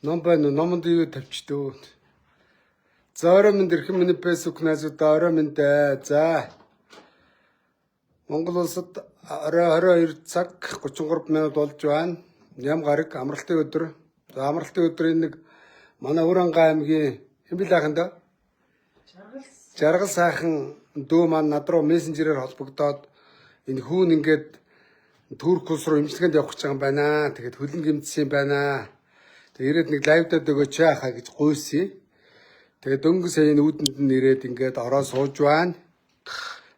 Ном байна уу? Номонд юу тавьчдөө. За орой минь ирхэн миний фэйсбүүк найзуудаа орой минь дээ. За. Монгол улсад орой 22 цаг 33 минут болж байна. Ям гараг амралтын өдөр. За амралтын өдрийн нэг манай Уранга аймгийн хэмбэлээхэнд Жаргал сайхан дүү маань над руу мессенжерээр холбогдоод энэ хүүн ингээд Турк улс руу имчилгээнд явах гэж байгаа юм байна. Тэгэхэд хөлн гэмтсэн юм байна. Тэгээд ирээд нэг лайвдад өгөөч яахаа гэж гуйсан. Тэгээд дөнгөж саяны үүдэнд нь ирээд ингээд ороо сууж байна.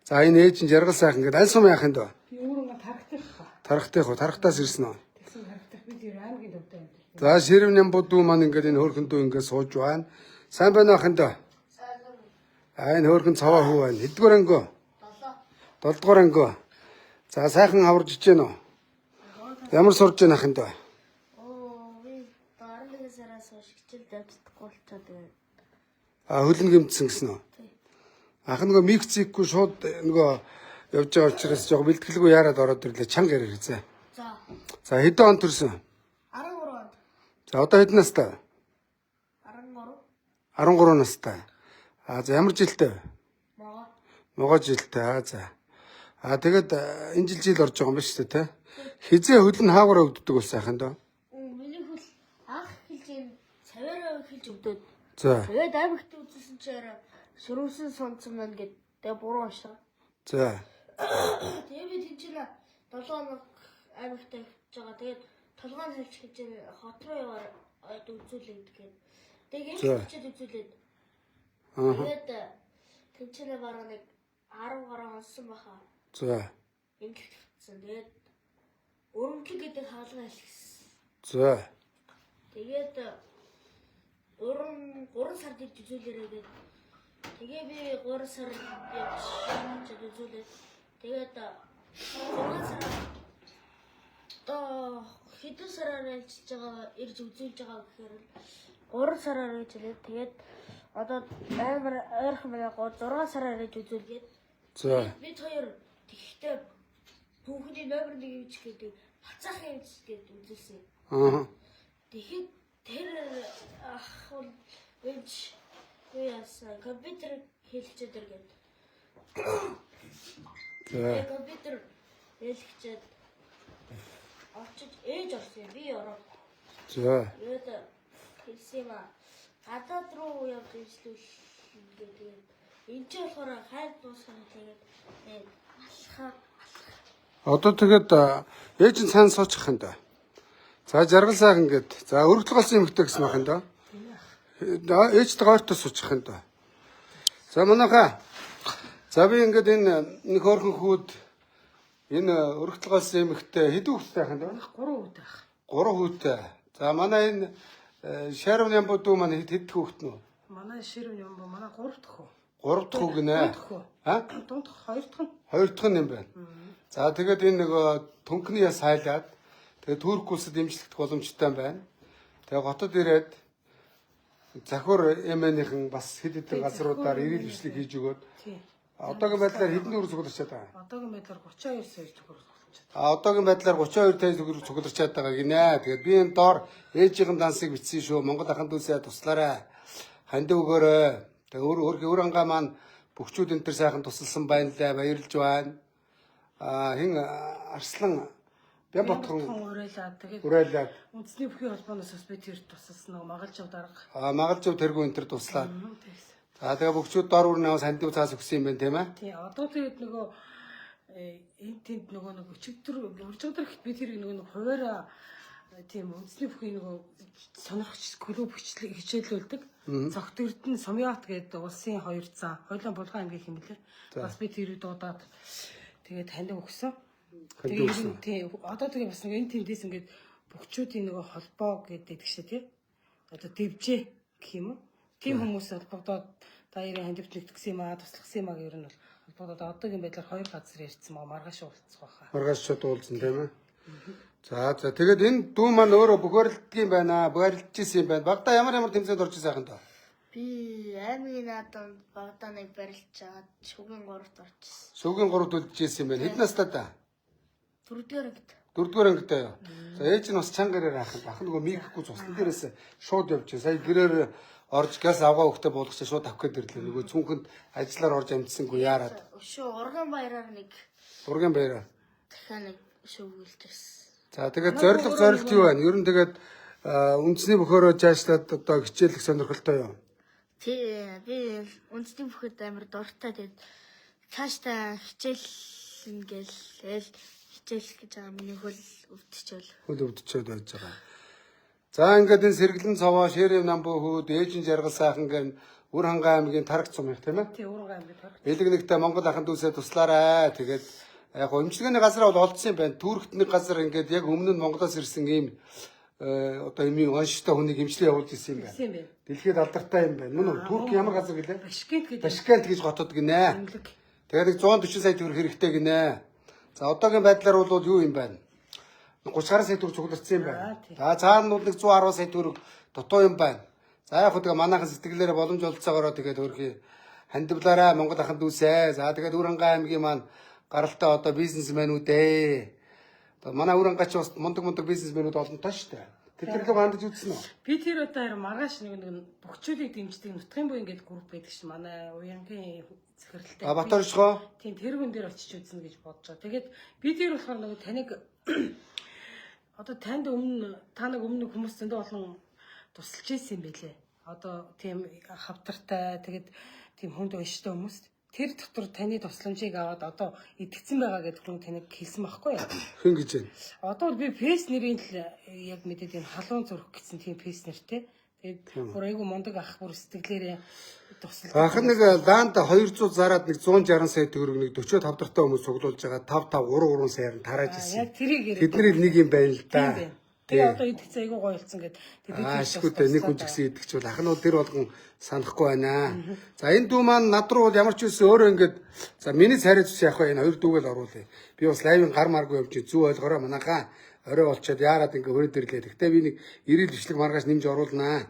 За энэ ээж нь Жаргал сайхан ингээд аль сум яах юм дөө? Би өөрөө тархтах. Тархтах уу? Тархтаас ирсэн үү? Тэгсэн тархтах би тэр аймгийн төвтэй юм. За ширв нямбуу дүү маань ингээд энэ хөөрхөн дүү ингээд сууж байна. Сайн байна ахын дөө? Энэ хөөрхөн цаваа хүү байна. Хэддүгээр ангөө? 7 дугаар ангөө. За сайхан аварж ичээн үү? Ямар сурж байна ахын дөө? Би 11 сараас хойш хичээл давтдаггүй болчиход байна. Хөлн гэмтсэн гэсэн үү? Ах нөгөө микцикгүй шууд нөгөө явж байгаа учраас жоо бэлтгэлгүй яарад ороод ирлээ. Чанга ярих хэзээ. За хэдэн он төрсөн? 13 онд. За одоо хэдэн настай? 13. 13 настай. За ямар жилтэй вэ? Могоо. Могоо жилтэй. За. Тэгээд энэ жил орж байгаа юм ба шүү дээ, тэ? Хизээ хөлн хаагаараа өгддөг ус сайхан дөө. Миний хөл анх хэлж цаваараа хэлж өгдөөд. За. Тэгээд аймагт үзсэн чинь шөрөмсөн сонцсон байна гэд тэгээ буруу уншаа. За. Тэгээ би тэнцэнэ 7 хоног аймагт явж байгаа. Тэгээд толгойн хэлж гэж хот руу яваад үзүүлээд гээд. Тэгээд хэлчихэд үзүүлээд. Тэгээд тэнцэнэ бараг нэг 10 гаруй онсон баха. За. Ингэсэн. Тэгээд өрөмтлөг гэдэг хаалга ашигласан. За. Тэгээд 3 сард ирж үзүүлээрээ гээд. Тэгээ би 3 сар явж үзүүлээд. Тэгээд 6 сар одоо хэдэн сараар ажиллаж байгаа ирж үзүүлж байгаа гэхээр 3 сараар ирж ирээд тэгээд одоо амар ойрхон байгаа 6 сараар ирж үзүүлгээд. За. Бид хоёр тэгэхдээ бүхний номер 1 юуч гэдэг хацаах юм гэдэг үзүүлсэн. Тэгэхэд тэр ах вэж яасан компьютер хэлчихэд иргээд. За. Компьютер хэлчихэд очиж ээж орсон би ороо. За. Тэгээд хэлсэн юм аа. Гадаад руу явж ижлүүл гэдэг. Энд ч болохоор хайр дуусгах тэгээд алхаа. Одоо тэгээд ээж нь сайн суучих юм да. За Жаргал сайхан гээд. За өргөдөл голсон эмэгтэй гэсэн байх юм да. Ээжтэй гойртой суучих юм да. За манайхаа. За би ингээд энэ нэг хөөрхөн хүүд энэ өргөдөл голсон эмэгтэй хэдэн хүүхэдтэй байх юм да? 3 хүүтэй байх. 3 хүүтэй. За манай энэ Шарвны ямбуу дүү маань хэдэн хүүхэд нөө? Манай ширв юм ба манай 3 дахь хүү. 3 дахь үг нэ. Дунд 2 дахь нь. 2 дахь нь юм байна. За тэгээд энэ нөгөө төнхний яс хайлаад тэгээд Турк улсад имжлэгдэх боломжтой байна. Тэгээд хотод ирээд захиур МН-ийн бас хэд хэдэн газруудаар ирэл бичлэг хийж өгөөд одоогийн байдлаар хэдэн төгрөг цугларчаад байгаа. Одоогийн байдлаар 32 сая төгрөг цугларчаад. Одоогийн байдлаар 32 сая төгрөг цугларчаад байгаа гинэ. Тэгээд би энэ доор ээжийн дансыг бичсэн шүү. Монгол ахын дүүсээ туслаарай. Ханд өгөөрэй. Тэгээд Уранга маань бүгчүүд энэ төр сайхан тусалсан байна лээ. Баярлж байна. Хин Арслан Бямбатхан урайлаад үндэсний бүхий холбооноос бас би тэр тусалсан нэг Магалжав дарга. Магалжав тэргүй энэ төр туслаад. За тэгээ бүгчүүд дор үрнээс хандив цаас өгсөн юм байна тийм ээ. Тий, одоо тэгээд нөгөө энэ тэнд нөгөө нэг өчигдөр уржигдөр би тэр нөгөө хуваараа тийм үндэсний бүхий нөгөө сонирхч клуб хичээлүүлдэг. Цогт эрдэнэ Сумьят гэдэг улсын 2 зам, Хойлон Булган аймгийн хэмлээ. Бас би тэр дуудаад тэгээд танд өгсөн. Тэгээд тий одоо тэгээд бас нэг энэ тэндээс ингээд бүгчүүдийн нөгөө холбоо гэдэг шээ тий. Одоо дэвжээ гэх юм уу? Тим хүмүүс холбогдоод даяарын хандивч нэгтгэсэн юм аа, туслахсан юм аа гэх юм бол холбогдоод одоогийн байдлаар 2 газар ярьсан маа маргааш уулзах байхаа. Маргаашчууд уулзсан тийм ээ. За тэгээд энэ дүү маань өөрөө бөхөрлөдөг юм байна. Бөхөрлөж ирсэн юм байна. Багада ямар тэмцээнд орж ирсэн юм даа. Би аймгийн наадам багдааныг барилж чаад шүгэн 3-т орчихсон. Шүгэн 3-д үлдчихсэн юм байна. Хэдэн настай та? 4-р ангид. 4-р ангитай юу? За ээж нь бас чангараар ахын. Ах нөгөө мигэхгүй цуслан дээрээс шууд явж байна. Сая гэрээр орж газ авгаа хөхтэй болгоч шууд авах гээд ирлээ. Нөгөө цүнхэнд ажиллаар орж амжсангүй яарад. Өшөө урган баяраар нэг Урган баяраа. дахиад нэг шүгүүлж ирсэн. За тэгээд зорилт юу байна? Ер нь тэгээд үндэсний бөхөөрөө жаашлаад одоо хичээлэх сонирхолтой юу? Би үндэсний бүхэд амар дуртай. Тэгээд цаашдаа хичээл ингээл хичээлэх гэж байгаа миний хөл өвдчихөөл. Хөл өвдчихэд байж байгаа. За ингээд энэ сэргэлэн цовоо ширээ намбуу хүүд ээжин жаргал сайхан гэн Үр хангаан аймгийн тарагч сум их тийм ээ. Тий, Ур хангаан аймгийн тарагч. Элэг нэгтэй Монгол ахын дүүсээ туслаарай. Тэгээд яг эмчилгээний газар бол олдсон юм байна. Түркт нэг газар ингээд яг өмнө нь Монголоос ирсэн ийм одоо эмийн онштой хүнийг эмчилгээ явуулж ирсэн юм байна. Дэлхийд алдартай юм байна. Мөн үү? Турк ямар газар гэлээ? Башкент гэж хотод гинэ. Тэгээд 140 сая төгрөг хэрэгтэй гинэ. За одоогийн байдлаар бол юу юм байна? 30 сая төгрөг цугларсан юм байна. За цаана нь нэг 110 сая төгрөг дутуу юм байна. За яг хөө манайхан сэтгэлээрээ боломж олцоогоороо тэгээд хөрхий хандивлаарай Монгол ахын дүүсээ. За тэгээд Үр хангаан аймгийн маань гаралтай одоо бизнесмэнүүд ээ. Одоо манай Үр хангаач бас мундаг бизнесмэнүүд олонтой шүү дээ. Тэднэрийг хандаж үзсэн үү? Би тэр одоо маргааш нэг бөхчөлийг дэмждэг нутгийн буян гэдэг групп байдаг ш. Манай уянгийн захиралтай. Баторшгоо. Тийм тэрүүн дээр очиж үзнэ гэж бодож байгаа. Тэгээд би тэр болохоор нэг таныг одоо танд өмнө та нэг өмнө хүмүүс зөндөө олон тусалж ийсэн юм байлээ. Одоо тийм хавтартай тэгээд тийм хүнд унштай хүмүүс тэр дотор таны тусламжийг аваад одоо итгэцэн байгаа гэдэг хүн таныг хэлсэн байхгүй юу? Хэн гэж байна? Одоо би фейс нэрийн л яг мэдээд энэ халуун зурх гэсэн тийм фейс нэртэй. Тэгээд бүр айгу мундаг ах бүр сэтгэлээрээ тусалж. Ах нэг лаанд 200 зараад нэг 160 сая төгрөг нэг 40 тавдартай хүмүүс цуглуулж байгаа 5 саяар нь тарааж ирсэн. Яг тэрийг яриад. Тэдний нэг юм байна л да. Тэгээ одоо идэхцээ айгу гоё болсон гэд. Ашиггүй нэг хүн ч гэсэн идэгч бол ахнууд тэр болгон санахгүй байна. За энэ дүү маань над руу ямар ч үсэн өөрөө ингээд за миний царайч яах вэ? Энэ хоёр дүүгэл оруулъя. Би бас лайвын гар маргүй явж зүг ойлгороо манайхаа орой болчиход яарад ингээ хөрөд ирлээ. Гэхдээ би нэг 90 бичлэг маргааш нэмж оруулнаа.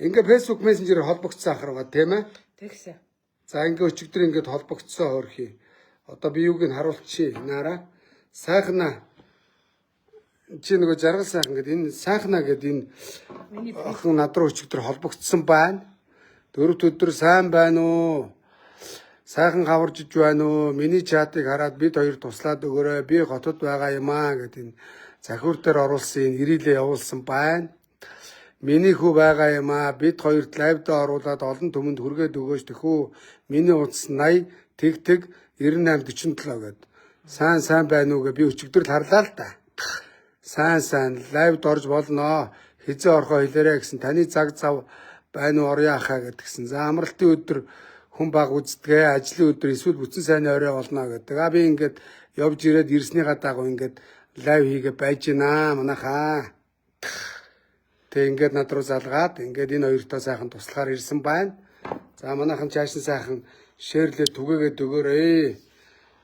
Ингээ Facebook Messenger холбогдсон ахарга тийм ээ. Тэгсэн. За ингээ өчигдөр ингээд холбогдсон хөрхий. Одоо би юуг нь харуулчих наараа. Сайхна чи нөгөө жаргал сайхан гэдэг энэ сайхна гэдэг энэ охин над руу өчигдөр холбогдсон байна. 4 өдөр сайн байна уу? Сайхан хаваржиж байна уу? Миний чатыг хараад бид хоёр туслаад өгөөрэй. Би хотод байгаа юм аа гэдэг энэ захиур дээр оруулсан энэ ирээлээ явуулсан байна. Миний хүү байгаа юм аа. Бид хоёрт лайвд оруулаад олон түмэнд хүргээд өгөөч тэхүү. Миний утас 80 тэг 9847 гэдэг. Сайн байна уу гэ би өчигдөр л харлаа л да. Сайн лайвд орж болно. Хизээ орхоо хэлээрэ гэсэн таны цаг зав байна уу орё ахаа гэдгсэн. За амралтын өдөр хүн баг үздэгэ ажлын өдөр эсвэл бүтэн сайнны орой болно гэдэг. Би ингээд явж ирээд ирснийхаа дагуу ингээд лайв хийгээ байж гинэ манайхаа. Тэг ингээд над руу залгаад ингээд энэ хоёртоо сайхан туслахаар ирсэн байна. За манайхан чаашин сайхан шеэрлээ түгээгээд өгөөрэй.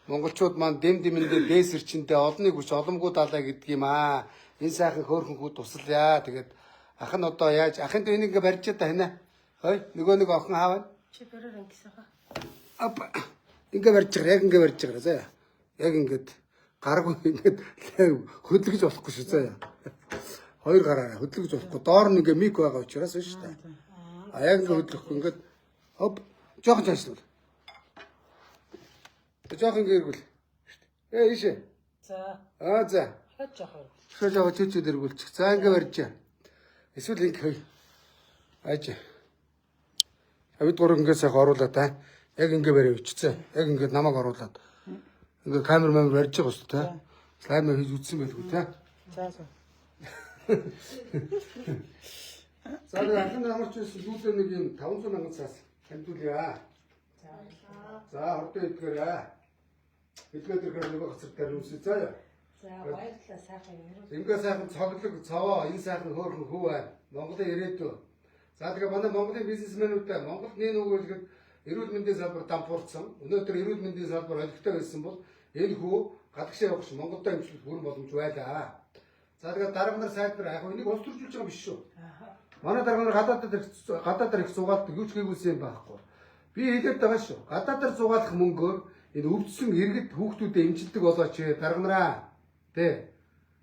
Монголчууд маань дэмдэмэндээ дээсэрчэндээ олонний хүч оломгүй далаа гэдэг юм аа. Энэ сайхан хөөрхөн хүү тусалъя. Тэгээд ах нь одоо яаж ахын дэ энийг барьж та хинэ. Хой нөгөө нэг охин хаавна. Чи бараар ангисан хаа. Апа ингээ барьж байгаа. Яг ингээ барьж байгаа заа. Яг ингээд гаргүй ингээд хөдлөж болохгүй шүү заа. Хоёр гараараа хөдлөж болохгүй. Доор нь ингээ мик байгаа учраас шүү дээ. А яг ингээ хөдлөхгүй ингээд хоп жоохон цаашлуул. Жоохон гэргүүл. Ийшээ. За. За. Жоохон чөчөд эргүүлчих. За ингээ барьж. Эсвэл ингээ хой. Ааж. Бид гурав ингээ сайхан оруулаад та. Яг ингээ барь өчцөө. Яг ингээ намайг оруулаад. Ингээ камер барьж байгаа шүү дээ. Слайд хийж үзсэн байлгүй та. За. За дахин амарч байсан зүйлээ нэг юм 500 мянган цаас хэмдүүлъя. За ордоо идгээрээ. Идгээд ирэхээр нөгөө гацар дээр үсэ заяа. За баярлалаа сайхан юм. Ингээ сайхан цоглог цаваа энэ сайхан хөөрхөн хүү байна. Монголын ирээдүй. За тэгээ манай Монголын бизнесмэнүүдтэй Монголд нэг нөгөөлгөд эрүүл мэндийн салбар дампуурсан. Өнөөдөр эрүүл мэндийн салбар олигтой байсан бол энэ хүү гадагшаа явах шиг Монголдо эмчлэх бүрэн боломж байлаа. За тэгээ дарга нар сайдбар яг энийг улс төржүүлж байгаа биш шүү. Манай дарга нар гадаадаар их зугаалдаг юу ч гээгүүлсэн юм байхгүй. Би хэлээд байгаа шүү. Гадаадаар зугаалах мөнгөөр энэ өвдсөн иргэд хүүхдүүдэд эмчилдэг болооч дарга нараа. Тэ.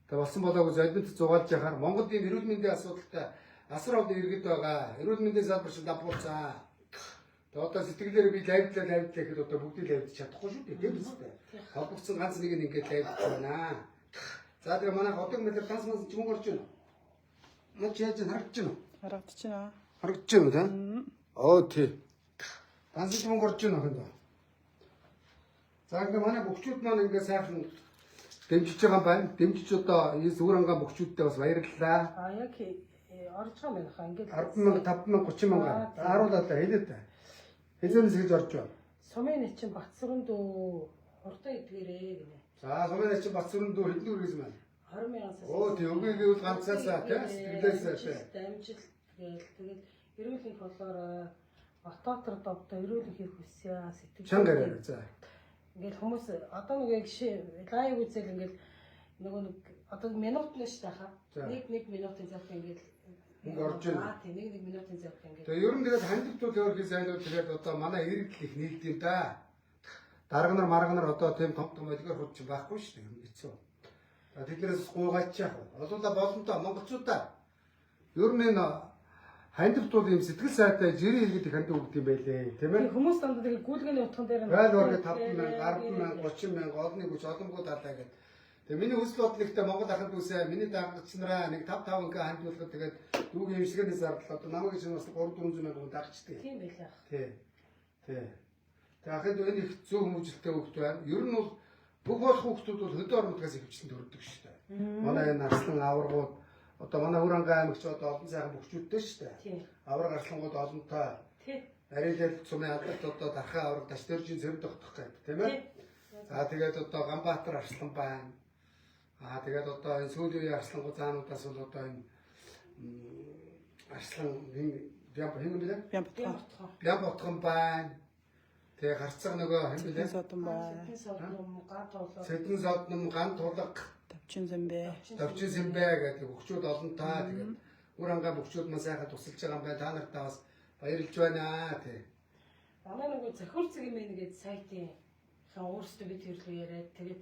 Тэг болсон болоогүй зодид зугаалж яхаар Монголд ийм эрүүл мэндийн асуудалтай асар олон иргэд байгаа. Эрүүл мэндийн салбарт давхуулсан. Тэг одоо сэтгэлээр би лайвдлаа гэхэд одоо бүгдийг лайвдж чадахгүй шүү дээ. Тийм үстэй. Холбогдсон ганц нэг нь ингээд лайвдж байна. За тэгээ манай хотын мэлэр данс мас ч юм орж байна. Наач яаж харагдаж байна? Харагдаж байна. Харагдаж байна тий. Оо тий. Данс ч юм орж байна хөөе. За ингээ манай бөхчүүд маань ингээ сайхан дэмжиж байгаа юм байна. Дэмжиж одоо зүгээр ангаа бөхчүүдтэй бас баярлалаа. Яг орж байгаа юм хаа ингээд 10,000, 5,000, 30,000 харуулаад хэлээд та. Хэзээс гэж орж байна. Сумын чинь Батсүрэн дөө хурдан идгээрээ гинэ. За сумын чинь Батсүрэн дөө хэдэн үргэлж байна. 20,000 сая. Оо тий үгүй гэвэл ганцаасаа тий сэтгэлээсээ тий. Амжилт тэгээд эрүүл мэндийн болоор Батбаатар довдоо эрүүл мэндийн хүсье сэтгэл. Чангараа за. Ингээл хүмүүс одоо нэг жишээ лайв үзэл ингээл нөгөө нэг одоо минут нь шүү дээ хаа. Нэг минутын зав ингээл орж байна. Тийм нэг минутын зав ингээл. Тэгээ ер нь тэгээд хандивтууд өөрхий сайнууд тэгээд одоо манай иргэд их нийлдэв да. Дарга нар одоо тийм том олигоор хурж байхгүй шүү дээ. Хэцүү. Тэднээс гуйгаач яах вэ? Олоола боломжтой монголчуудаа ер нь энэ хандивтууд юм сэтгэл сайтай жирийн иргэд их хандив өгд юм байлээ. Тийм ээ? Хүмүүс дандаа тэгээ гүйлгээний утган дээр Гайл орге 5,000, 10,000, 30,000 олны гэж олонгүй талаа гэдэг. Тэгээ миний хүсэл бодлогтой Монгол ахад үсээ миний дагагч нараа нэг 5 ингээ хандуулахад тэгээд дүүгийн имсгэнээс зарлаа. Одоо намайг чинь бас 300 мянган дагчдаг. Тийм байлаа. Тий. Тэгээ ахад энэ их зөв хүмүүжлэлтэй хөвгт байна. Ер нь бол бүх болох хөвгтүүд бол хөдөө орнотгоос их хвчлэн төрдөг шүү дээ. Манай энэ арслан аваргууд одоо манай Хөрөнгө аймагч одоо олон сайхан бөхчүүдтэй шүү дээ. Тийм. Авраг арслангууд олонтой. Тийм. Арилал цумын алдарт одоо дархаа авраг дашдэржийн цэрэг тогтох гэдэг тийм ээ. За тэгээд одоо Ганбаатар арслан байна. Тэгээд одоо энэ сүүлийн үеийн арслангууд заануудаас бол одоо энэ арслан хин билээ? Бямботхон байна. Тэгээ гарцаг нөгөө хин билээ? Содон байна. Сэдэн содном ган тулга Давчин зэмбэ. Давчин зэмбэ гэдэг бөхчүүд олонтой. Тэгээд үр ангаа бөхчүүд маань сайхан тусалж байгаа юм байна. Та нартаа бас баярлж байна тий. Манай нөгөө захиур цэг юм нэгээд сайтын хаа өөрсдөө бид хэрлүү яриад тэгээд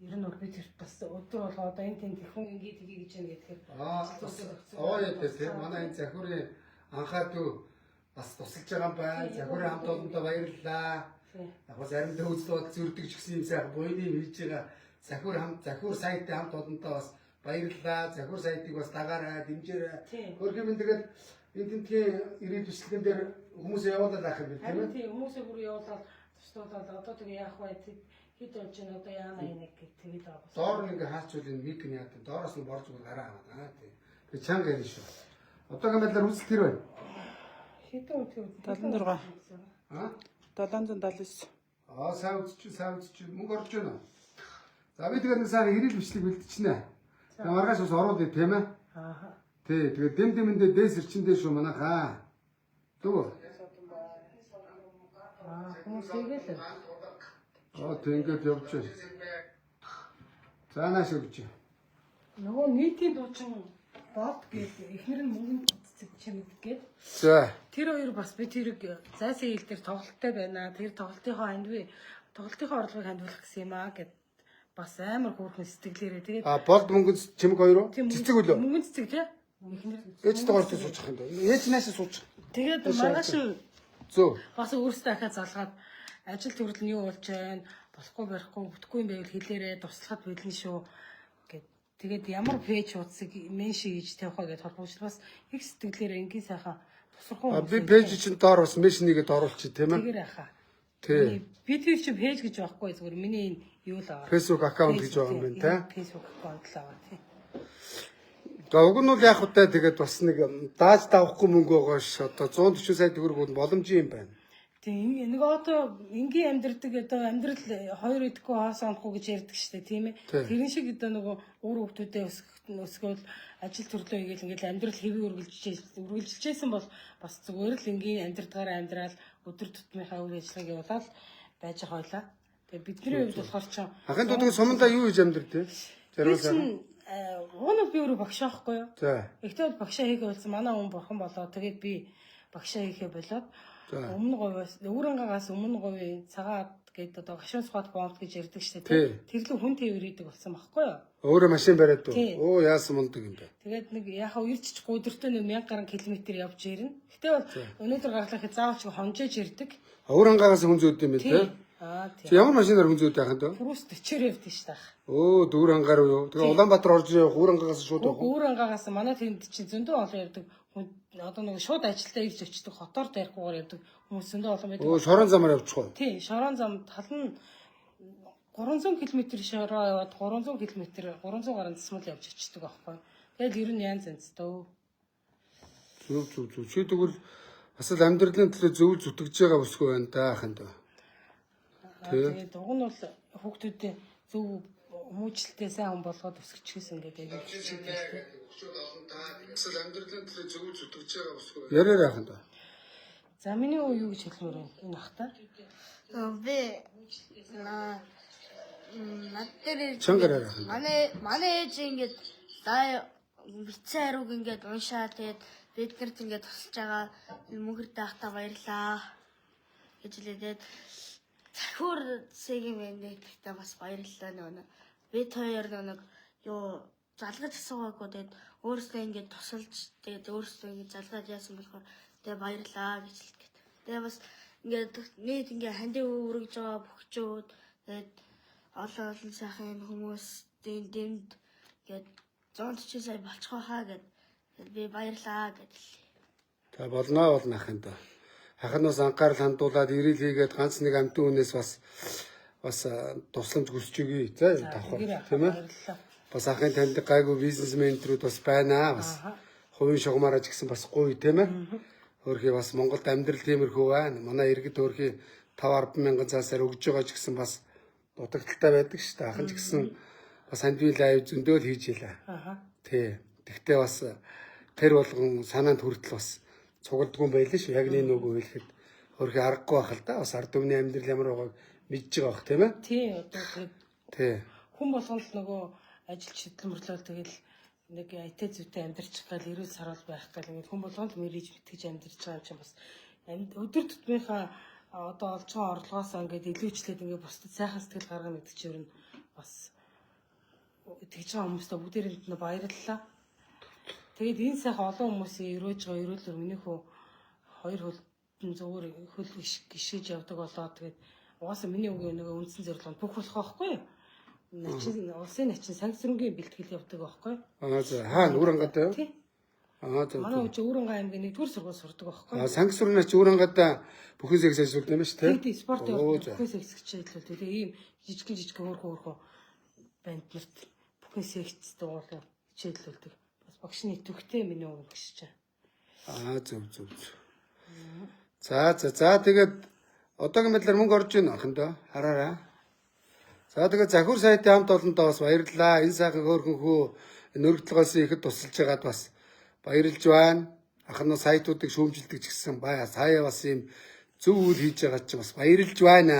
ер нь бол бид бас өдөр болоо одоо энэ тийм тэхэн ингээд тгий гэж байна гэхээр яа тий манай энэ захиурын анхаа дүү бас тусалж байгаа юм байна. Захиурын хамт олонтой баярлалаа. Яг бас заримдаа үзэл бодол зөрдөг ч гэсэн юм сайхан буйны хийж байгаа захиур сайтын хамт олонтой бас баярлалаа. Захиур сайтыг бас дагаарай, дэмжээрэй. Хөргөмөн тэгээд энэ тентгийн ирээд бичлэгэн дээр хүмүүсээ явуулаад авах юм байна тийм ээ. Тийм хүмүүсээ бүр явуулаад туслуулаад одоо тэгээ яах вэ? Хэд болж байна одоо яана хийнэ гэх тэгээд байгаа. Доор нь ингээ хаачвал энэ мик нь яадаг. Доороос нь борж бүр гараа аваад тий. Тэгээ чанга ярина шүү. Одоогийн байдлаар үзэл тэр байна. Хэдэн үгүй 76. 779. Сайн үзчих мөнгө орж байна. За би тэгээд нэг сайн ирэл бичлэг бэлтчихнэ. Тэгээ маргааш бас оруулъя тийм ээ. Тий, тэгээд дэм-дэм дээс ирчэндээ шүү манайхаа. Дүү. хүмүүс игээл. Тэг ингээд явж байна. За нааш өгч. Нөгөө нийтийн дуучин бод гэдэг эхнэр нь мөнгөнд цэцэг чимэг гээд. За. Тэр хоёр бас би тэрийг зайсан хил дээр тоглолттой байна. Тэр тоглолтынхоо орлогыг хандуулах гэсэн юм аа гэд бас амар хөөрхөн сэтгэлээрээ тэгээд Болд мөнгөнд чимэг хоёр уу? Цэцэг үлээ. мөнгөнд цэцэг тий. Эхнэр Ээж доорч суучих юм даа. Ээж наашаа суучих. тэгээд маргааш Зөө. бас өөрсдөө ахаа залгаад ажил төрөл нь юу болж байна? Болохгүй барихгүй бүтэхгүй юм байвал хэлээрээ туслахад бэлэн шүү гэд. Тэгээд ямар пэйж утсыг меншн хийж тавих вэ гэдээ холбооч бас их сэтгэлээрээ ингийн сайхан тусрахгүй. Би пэйж чинь доор бас меншнийг оруулчих тийм ээ. Тэгэр ахаа. Тий. Би тэр чи пэйж гэж байхгүй зүгээр миний юу л байгаа. Facebook аккаунт гэж байгаа юм байна те. Facebook аккаунт л байгаа тий. За уг нь бол яг хөтэй тэгээд бас нэг дааж давахгүй мөнгө байгаа ш. Одоо 140 сая төгрөг бол боломжийн юм байна. Тийм нэг одоо энгийн амьдрдаг одоо амьдрал хоёр идэхгүй хоос онохгүй гэж ярьдаг штэ тийм ээ. Тэрэн шиг одоо нөгөө өөр хүмүүстэй өсгөөл ажил төрлөө хийгээл ингээл амьдрал хэвээ үргэлжилжсэн бол бас зүгээр л энгийн амьдрдгаар амьдрал өдөр тутмынхаа үйл ажиллагааг явуулаад байж хойлоо. Тэгээ бидний хувьд болохоор ч Ахын дуудгийн сумандаа юу хийж амьдрдээ? Жаргал Уунууд би өөрөө багш аахгүй юу? За. Ихтэй бол багшаа хийгээ болсон манай хүн бурхан болоо. Тэгээд би багшаа хийхээ болоод өмнө говьос өөрөнгөөс өмнө говийн цагаат гэдэг одоо гашуун сухад бомб гэж ярьдаг шүү дээ. Тэрлүү хүн тээвэр идэг болсон байхгүй юу? Өөрөө машин бариад уу? Оо яасан мундаг юм бэ? Тэгээд нэг яхаа ирчих гудэртөө 1000 гаруй километр явж ирнэ. Гэтэ бол өнөөдөр гарлахад заавал ч хонжээж ирдэг. Өөрөнгөөс хүн зүйд юм бэ те? Тийм. Ямар машинаар хүн зүйд яхад вэ? Фрус 40-ээр явдсан ш таах. Оо дүүр ангаар юу? Тэгээ Улаанбаатар орж явах өөрөнгөөс шууд явах. Өөрөнгөөс манай тэнд чинь зөндөө олон явдаг. Одоо нэг шууд ажилдаа ирж очдөг хотоор дайрхуугаар явдаг хүмүүс зөндөө олон байдаг. Оо шорон замаар явчих уу? Тий, шорон зам тал нь 300 км шороо яваад 300 км 300 гаруй засмал явж очдөг аахгүй. Тэгэл ер нь янз янз дөө. Зүг. Чи тэгвэл бас л амьдралын төлөө зөв зүтгэж байгаа бүсгүй байна да аханд. Тэгээд уг нь бол хүүхдүүдийн зөв хүмүүжлэлтэй сайн хүн болгоод өсгөчихсэн гэдэг юм шиг байна. Хүүхдүүд олон та бас л амьдралын төлөө зөв зүтгэж байгаа бүсгүй. Ярээр аханд. За миний уу юу гэж хэлмээр байна энэ ахтаа? Би над дээр Чангараар аханд. манай ээж ингээд даа бицэн хариуг ингээд уншаа тэгээд биднэрт ингээд тусалж байгаа мөнгөр даахтаа баярлаа гэж хэлээд захиур сэгийн мэндэ гэхдээ бас баярлалаа нөгөө бид хоёр нэг юу залгаж асуугаагүй тэгээд өөрөөсөө ингээд тусалж тэгээд өөрөөсөө ингээд залгаад яасан болохоор тэгээд баярлаа гэж хэлдэг. Тэгээд бас ингээд нийт ингээд хандив өргөж байгаа бөхчүүд тэгээд олон сайхан хүмүүсийн дэмд ингээд 140 сая болчихоо хаа гэд би баярлаа гэдэл. Та болно аханд. Хахнаас анхаарал хандуулаад ирэл хийгээд ганц нэг амтын хүнээс бас тусламж хүсч өгье. За тавхар тийм ээ. Бас ахын таньдаг гайгүй бизнесментрүүд бас байна. Бас хувийн шугамаараа ч гэсэн бас гоё тийм ээ. Өөрхий бас Монголд амьдрал тиймэрхүү байна. Манай иргэд өөрхий 5-10 мянган цаасаар өгж байгаа ч гэсэн бас дутагдaltaй байдаг шүү дээ. Ахын ч гэсэн бас хандвил лайв зөндөө л хийж илаа. Тий. Тэгтээ бас тэр болгон санаанд хүртэл бас цугладгүй байлаа шүү. Яг нэг нөгөө хэлэхэд өөрхий аргагүй байх л да. Бас ард түмний амьдрал ямар байгааг мэдж байгаа бох тийм ээ. Тий, одоо тэгээд Тий. хүн болгон л нөгөө ажил хөдөлмөрлөл тэгэл нэг айтаа зүйтэй амьдарчих гал эрүүл сарвал байх гал ингээд хүн болгон л мэрэж мэтгэж амьдарч байгаа юм чинь бас өдөр тутмынхаа одоо олж байгаа орлогоосоо ингээд илүүчлээд ингээд бусдад сайхан сэтгэл гаргана гэдэг чинь ер нь бас тэгж байгаа хүмүүстээ бүгдээрэнд нь баярлалаа. Тэгээд энэ сайхан олон хүмүүсийн өрөөж байгаа өрөөлөөр миний хөө хоёр хөлтөн зөвөр хөл гიშгэж явдаг болоо тэгээд угаасаа миний үгийн нэг үндсэн зорилго нь бүх болох байхгүй юу? Начин улсын начин санкцрынгийн бэлтгэл явдаг байхгүй юу? За хаана Үрэнгатай юу? Тий. За. Манай үуч Өөрөнгөө аймгийн 1-р сургууль сурдаг байхгүй юу? Санкцрынаач Үрэнгатай бүхэн секс ажилладаг юм шүү дээ. Тий, спорт явуулдаг бүхэн секс хичээлүүд тэгээ ийм жижиг хөөрхөн банд нарт бүхэн секс дуулаа хичээлүүлдэг. Бас багшны төвхтэй миний уу багш чаа. Зөв. За тэгээд одоогийн байдлаар мөнгө орж ийн ахандаа хараарай. За тэгээд захиур сайтын хамт олондоо бас баярлалаа. Энэ сайхан хөөрхөн хүү нөргөлгөөс ихэд тусалж байгаад бас баярлж байна. Ахнаа сайтуудыг шүүмжилдэг ч гэсэн сая бас ийм зөв үйл хийж байгаа чинь бас баярлж байна.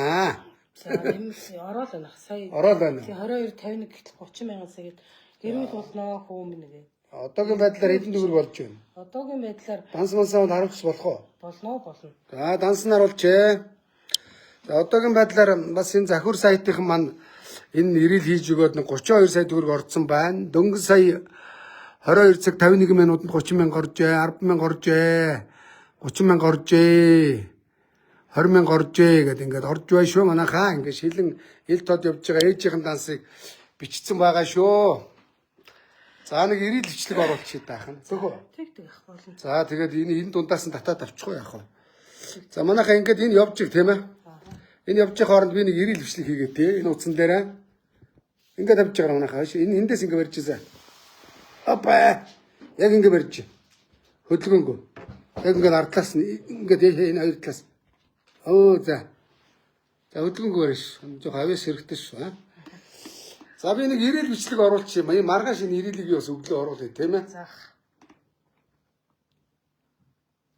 За энэ ороод байна. Сая Ороод байна. 22.51 гэтэл 30 мянган цагт гэрмэл болноо хөөм нэгэ. Одоогийн байдлаар хэдэн төгрөг болж байна? Одоогийн байдлаар Данс мансаад харуулж болох уу? болно. За данс нь харуулчээ. За одоогийн байдлаар бас энэ захиур сайтынхан маань энэ ирэл хийж өгөөд 32 сая төгрөг орсон байна. Дөнгөж сая 22 цаг 51 минутанд 30 мянга оржээ, 10 мянга оржээ, 30 мянга оржээ, 20 мянга оржээ гэдэг ингээд орж бай шүү манайхаа. Ингээд шилэн ил тод явж байгаа ээжийн дансыг бичсэн байгаа шүү. За нэг ирэл бичлэг оруулчих таахан. Зөвхөн. Тэг ах болно. За тэгээд энэ дундаас нь татаад авчих уу яах вэ? За манайхаа ингээд энэ явж иг тийм ээ. Энэ явж байгаа хооронд би нэг ирэл бичлэг хийгээ тий. Энэ утсан дээрээ. Ингээд авч байгаа манайхаа. Энэ эндээс ингээд барьж ийзээ. Апа. Яг ингээд барьж. Хөдөлгөөнгөө. Яг ингээд ардлаас нь ингээд энэ хоёр талаас. Оо за. За хөдөлгөөнгөө барьж. Жоо хавьяас хэрэгтэй шүү. За би нэг ирэл бичлэг оруулчих юм. Маргааш энэ ирэлийг бас өглөө оруулъя тийм ээ.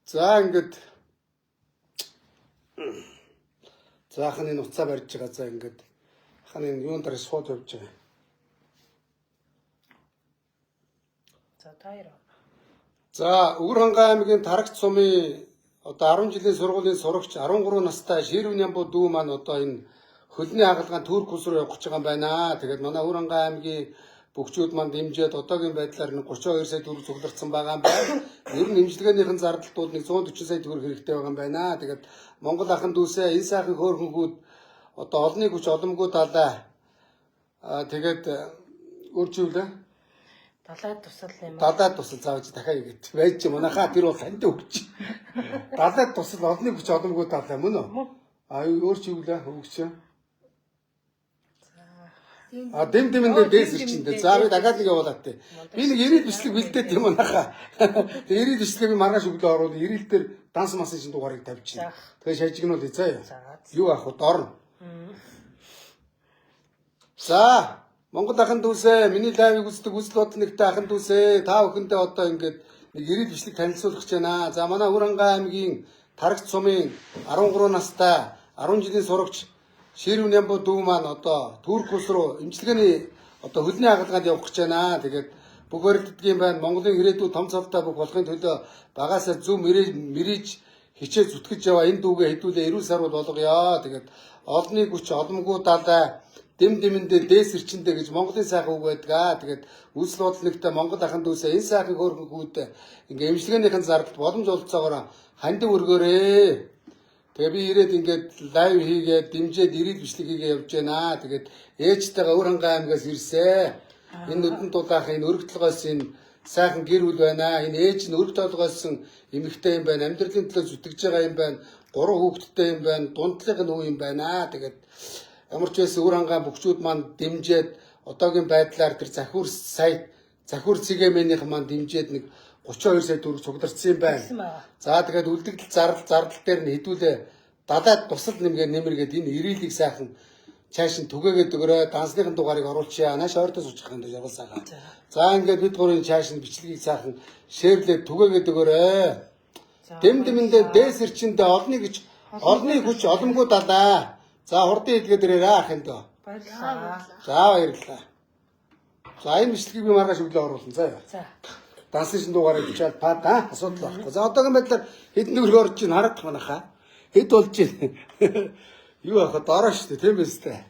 За ингээд заахын энэ уцаа барьж байгаа. За ингээд хань энэ юун дээр шууд явж байгаа. 2. За Өвөрхангай аймгийн Тарагт сумын одоо 10 жилийн сургуулийн сурагч 13 настай Ширв Нямбу дүү маань одоо энэ хөлний хагалгаан Турк улс руу явах гэж байгаа юм байна. Тэгээд манай Өвөрхангай аймгийн бүгчүүд маань дэмжиж одоогийн байдлаар 32 сая төгрөг цуглардсан байгаа юм байна. Ер нь имчилгээнийхэн зардалтууд 140 сая төгрөг хэрэгтэй байгаа юм байна. Тэгээд Монгол ахын дүүсээ энэ сайхан хөөрхөнгүүд одоо олонний хүч оломгүй далай тэгээд өөрчилөө Далайд тусал юм. далайд тусал зааж дахиад игээд байж чи манайхаа тэр бол танд өгч. Далайд тусал олонний хүч оломгүй далай мөн үү? Өөрчилөө өгч. Дэм дэмэндээ дээс ирчиндээ. За би дахиад нэг явуулаад тий. Би нэг ирээд бичлэг бэлдээд юм манайхаа. Тэгээ ирээд бичлэгийг маргааш өглөө оруулаад ирэл дээр данс масын чинь дугаарыг тавьчихна. Тэгээ шажигнуул заа. Юу авах вэ? Дорно. За Монгол ахын дүүсээ миний лайвыг үздэг үзэл бодол нэгтэй ахын дүүсээ та бүхэндээ одоо ингээд нэг ирээд бичлэг танилцуулах гэж байна. За манай Өвөрхангай аймгийн Тарагт сумын 13 настай 10 жилийн сурагч Ширв Нямбу дүү маань одоо Турк улс руу имчилгээний одоо хөлний хагалгаанд явах гэж байна. Тэгээд бүх өрөлддөг байна. Монголын ирээдүйн том цолтой бүх болохын төлөө багаасаа зөв мэрэж хичээ зүтгэж яваа энэ дүүгээ хэдүүлээ 90 сар болгоё. Тэгээд олонний хүч оломгүй далай дэм дэмэндээ дээс ирчэндээ гэж Монголын сайхан үг байдаг. Тэгээд үзэл бодол нэгтэй Монгол ахын дүүсээ энэ сайхан хөөрхөнгүүд ингээ имчилгээнийхэн зардал боломж олцоогоор хандив өргөөрэй. Тэгээ би ирээд ингээд лайв хийгээд дэмжиж ирээд бичлэг хийгээ явж байна. Тэгээд ээжтэйгээ Өвөрхангай аймгаас ирсэн. Энэ нүдэн дулаах энэ өргөдлөгөөс энэ сайхан гэр бүл байна. Энэ ээж нь өргө толгойсон эмэгтэй юм байна. Амьдралын төлөө зүтгэж байгаа юм байна. 3 хүүхэдтэй юм байна. Дундлын хүү юм байна. Тэгээд ямар ч байсан Өвөрхангай бүгчүүд маань дэмжиж одоогийн байдлаар тэр захиур цэгээмийнх маань дэмжиж нэг 32 сая төгрөг цуглардсан юм байна. За тэгээд үлдэгдэл зардал дээр нь хэдүүлээ далайд тусал нэмэргээд энэ ирээлийг сайхан цааш нь түгээгээд өгөрөө дансныхын дугаарыг оруулчихъя. Нааш ойртоо суучих юм даа жаргалсаагаа. За ингээд бид гурийн цааш нь бичлэгийг сайхан шеэрлээд түгээгээд өгөрөө. Дэм дэмэндээ дээс ирчэндээ олонний хүч оломгүй далай. За хурдан хэлгээд ирээрээ ахын дөө. Баярлалаа. За баярлалаа. За энэ бичлэгийг би маргааш өглөө оруулсан. За. Дансны шин дугаарыг бичээд пада асуудал байхгүй. За одоогийн байдлаар хэд нөхөр орж ийн харагдах манайхаа. Хэд болж ийн. Юу авах дороо шүү дээ, тийм биз дээ.